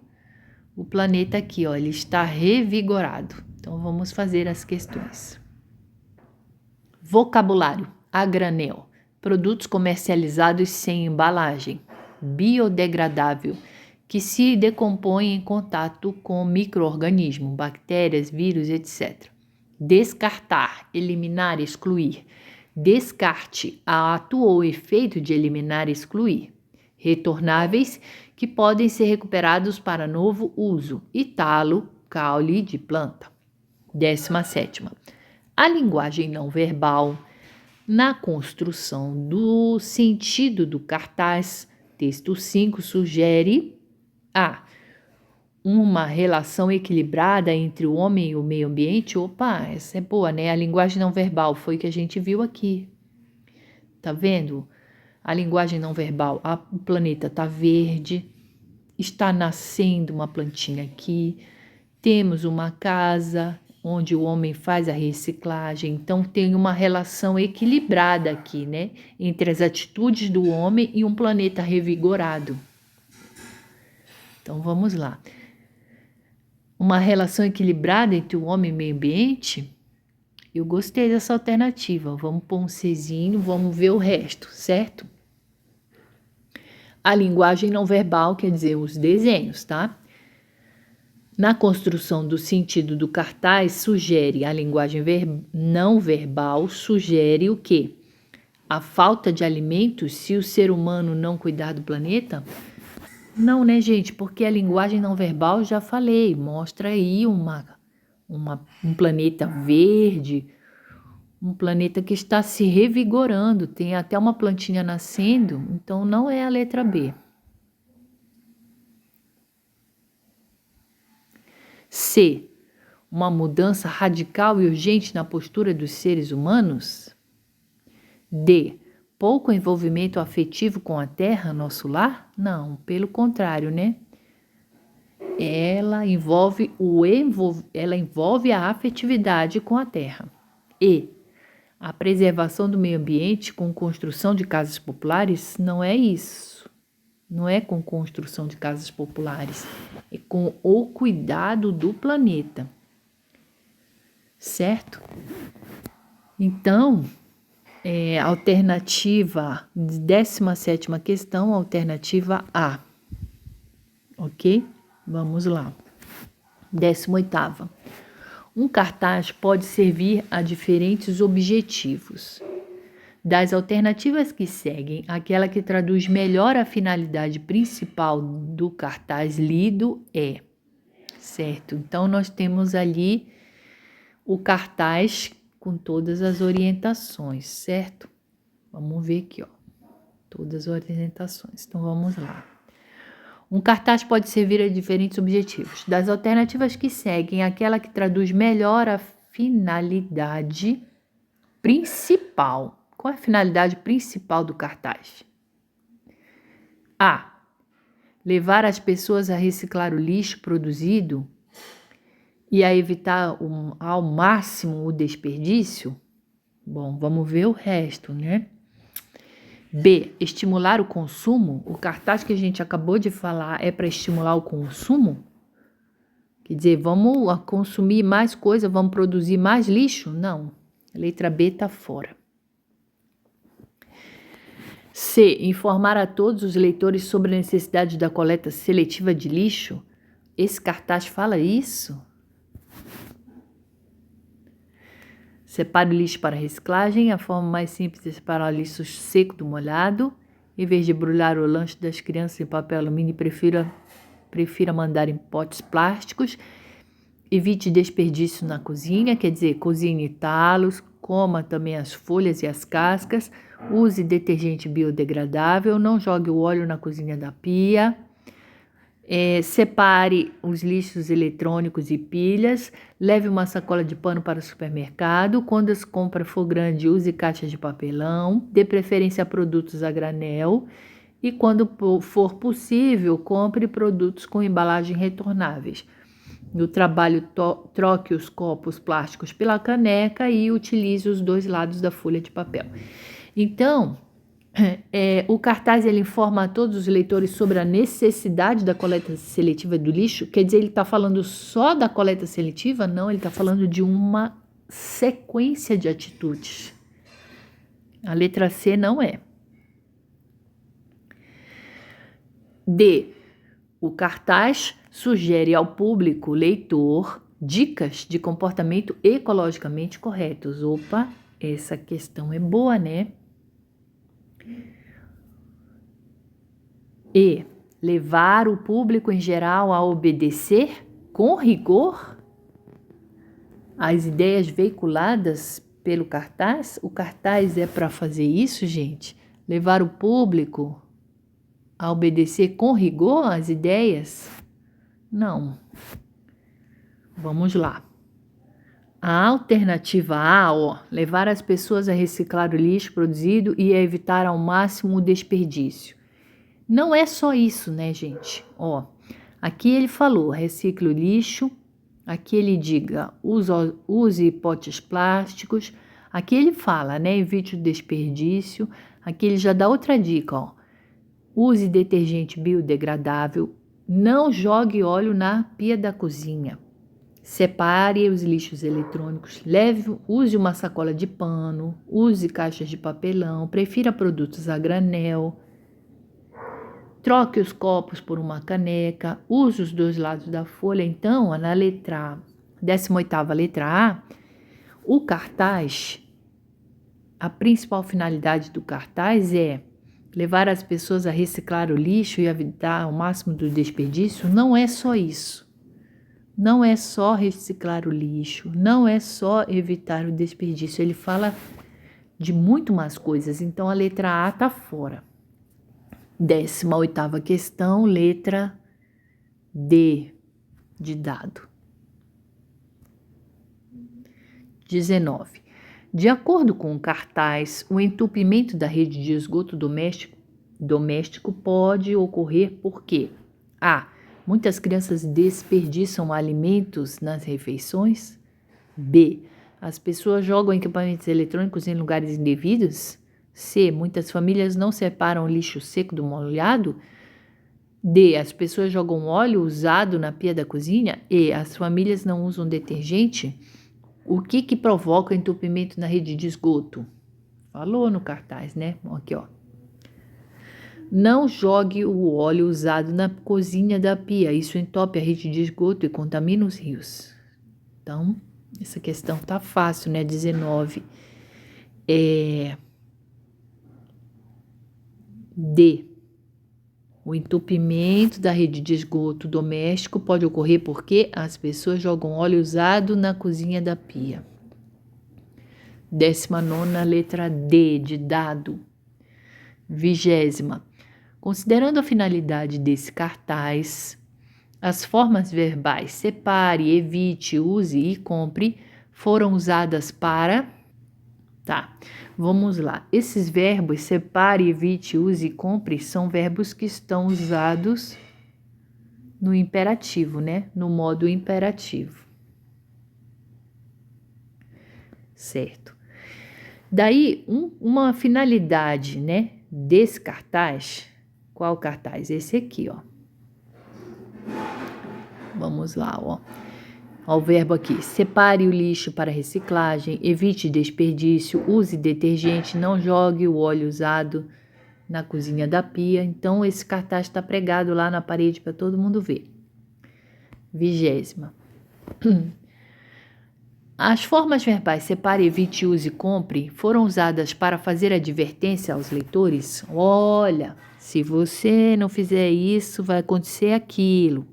Speaker 1: O planeta aqui, ele está revigorado. Então, vamos fazer as questões. Vocabulário: a granel. Produtos comercializados sem embalagem. Biodegradável, que se decompõe em contato com micro-organismos, bactérias, vírus, etc. Descartar, eliminar, excluir. Descarte, ato ou efeito de eliminar, excluir. Retornáveis, que podem ser recuperados para novo uso. E talo, caule de planta. 17ª. A linguagem não verbal. Na construção do sentido do cartaz, texto 5 sugere uma relação equilibrada entre o homem e o meio ambiente. Essa é boa, né? A linguagem não verbal foi o que a gente viu aqui. Tá vendo? A linguagem não verbal, o planeta tá verde, está nascendo uma plantinha aqui, temos uma casa onde o homem faz a reciclagem, então tem uma relação equilibrada aqui, né? Entre as atitudes do homem e um planeta revigorado. Então, vamos lá. Uma relação equilibrada entre o homem e o meio ambiente? Eu gostei dessa alternativa. Vamos pôr um Czinho, vamos ver o resto, certo? A linguagem não verbal quer dizer os desenhos, tá? Na construção do sentido do cartaz, sugere a linguagem não verbal, sugere o quê? A falta de alimentos se o ser humano não cuidar do planeta? Não, né, gente? Porque a linguagem não verbal, já falei, mostra aí um planeta verde, um planeta que está se revigorando, tem até uma plantinha nascendo, então não é a letra B. C. Uma mudança radical e urgente na postura dos seres humanos? D. Pouco envolvimento afetivo com a terra, nosso lar? Não, pelo contrário, né? ela envolve a afetividade com a terra. E a preservação do meio ambiente com construção de casas populares não é isso. Não é com construção de casas populares, é com o cuidado do planeta. Certo? Então, alternativa, 17ª questão, alternativa A. Ok? Vamos lá. 18ª. Um cartaz pode servir a diferentes objetivos. Das alternativas que seguem, aquela que traduz melhor a finalidade principal do cartaz lido é, certo? Então, nós temos ali o cartaz com todas as orientações, certo? Vamos ver aqui, ó, todas as orientações. Então, vamos lá. Um cartaz pode servir a diferentes objetivos. Das alternativas que seguem, aquela que traduz melhor a finalidade principal. Qual é a finalidade principal do cartaz? A. Levar as pessoas a reciclar o lixo produzido e a evitar ao máximo o desperdício? Bom, vamos ver o resto, né? B. Estimular o consumo. O cartaz que a gente acabou de falar é para estimular o consumo? Quer dizer, vamos consumir mais coisa, vamos produzir mais lixo? Não. A letra B está fora. C. Informar a todos os leitores sobre a necessidade da coleta seletiva de lixo. Esse cartaz fala isso? Separe o lixo para reciclagem. A forma mais simples é separar o lixo seco do molhado. Em vez de embrulhar o lanche das crianças em papel alumínio, prefira mandar em potes plásticos. Evite desperdício na cozinha, quer dizer, cozinhe talos, coma também as folhas e as cascas. Use detergente biodegradável, não jogue o óleo na cozinha da pia. Separe os lixos eletrônicos e pilhas. Leve uma sacola de pano para o supermercado. Quando a compra for grande, use caixas de papelão. Dê preferência a produtos a granel. E quando for possível, compre produtos com embalagem retornáveis. No trabalho, troque os copos plásticos pela caneca e utilize os dois lados da folha de papel. Então, o cartaz ele informa a todos os leitores sobre a necessidade da coleta seletiva do lixo. Quer dizer, ele está falando só da coleta seletiva? Não, ele está falando de uma sequência de atitudes. A letra C não é. D. O cartaz sugere ao público leitor dicas de comportamento ecologicamente corretos. Opa, essa questão é boa, né? E. Levar o público em geral a obedecer com rigor as ideias veiculadas pelo cartaz. O cartaz é para fazer isso, gente? Levar o público a obedecer com rigor as ideias? Não. Vamos lá. A alternativa A, levar as pessoas a reciclar o lixo produzido e a evitar ao máximo o desperdício. Não é só isso, né, gente? Aqui ele falou, recicle o lixo. Aqui ele diga, use potes plásticos. Aqui ele fala, né, evite o desperdício. Aqui ele já dá outra dica, use detergente biodegradável. Não jogue óleo na pia da cozinha. Separe os lixos eletrônicos. Use uma sacola de pano. Use caixas de papelão. Prefira produtos a granel. Troque os copos por uma caneca. Use os dois lados da folha. Então, na letra 18ª letra A, o cartaz, a principal finalidade do cartaz é levar as pessoas a reciclar o lixo e evitar ao máximo do desperdício. Não é só isso. Não é só reciclar o lixo. Não é só evitar o desperdício. Ele fala de muito mais coisas. Então, a letra A está fora. 18ª questão, letra D de dado. 19. De acordo com o cartaz, o entupimento da rede de esgoto doméstico pode ocorrer porque A. Muitas crianças desperdiçam alimentos nas refeições. B. As pessoas jogam equipamentos eletrônicos em lugares indevidos. C. Muitas famílias não separam o lixo seco do molhado. D. As pessoas jogam óleo usado na pia da cozinha. E. As famílias não usam detergente. O que provoca o entupimento na rede de esgoto? Falou no cartaz, né? Aqui, ó. Não jogue o óleo usado na cozinha da pia. Isso entope a rede de esgoto e contamina os rios. Então, essa questão tá fácil, né? 19. D. O entupimento da rede de esgoto doméstico pode ocorrer porque as pessoas jogam óleo usado na cozinha da pia. 19ª, letra D, de dado. 20ª. Considerando a finalidade desse cartaz, as formas verbais separe, evite, use e compre foram usadas para... Tá, vamos lá. Esses verbos separe, evite, use e compre são verbos que estão usados no imperativo, né? No modo imperativo. Certo. Daí, uma finalidade, né, desse cartaz... Qual cartaz? Esse aqui, ó. Vamos lá, ó. Ó o verbo aqui. Separe o lixo para reciclagem, evite desperdício, use detergente, não jogue o óleo usado na cozinha da pia. Então, esse cartaz está pregado lá na parede para todo mundo ver. 20ª. As formas verbais separe, evite, use e compre foram usadas para fazer advertência aos leitores. Olha, se você não fizer isso, vai acontecer aquilo.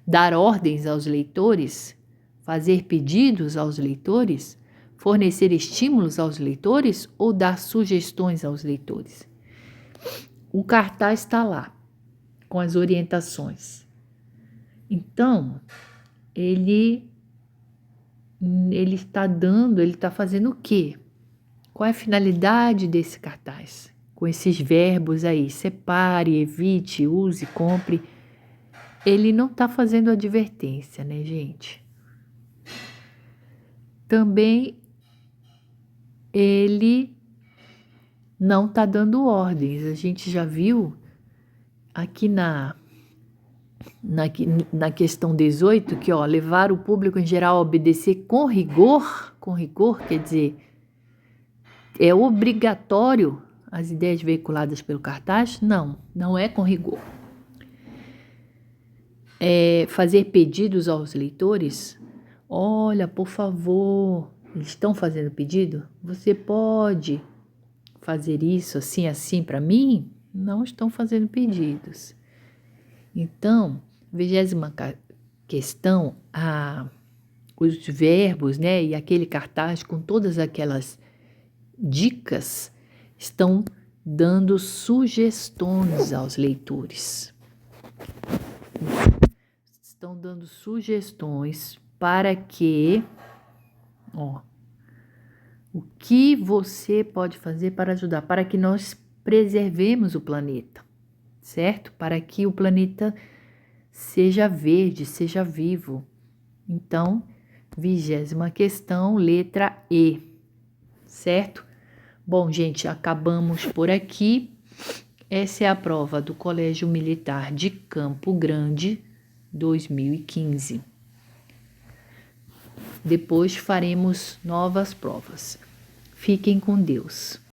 Speaker 1: Dar ordens aos leitores, fazer pedidos aos leitores, fornecer estímulos aos leitores ou dar sugestões aos leitores. O cartaz está lá, com as orientações. Então, ele está fazendo o quê? Qual é a finalidade desse cartaz? Com esses verbos aí, separe, evite, use, compre. Ele não está fazendo advertência, né, gente? Também ele não está dando ordens. A gente já viu aqui na questão 18 que, ó, levar o público em geral a obedecer com rigor quer dizer, é obrigatório as ideias veiculadas pelo cartaz? Não é com rigor. Fazer pedidos aos leitores? Olha, por favor, eles estão fazendo pedido? Você pode fazer isso assim para mim? Não estão fazendo pedidos. Então, 20ª questão, os verbos, né, e aquele cartaz com todas aquelas dicas estão dando sugestões aos leitores. Estão dando sugestões para que, o que você pode fazer para ajudar, para que nós preservemos o planeta, certo? Para que o planeta seja verde, seja vivo. Então, 20ª questão, letra E, certo? Bom, gente, acabamos por aqui. Essa é a prova do Colégio Militar de Campo Grande, 2015. Depois faremos novas provas. Fiquem com Deus.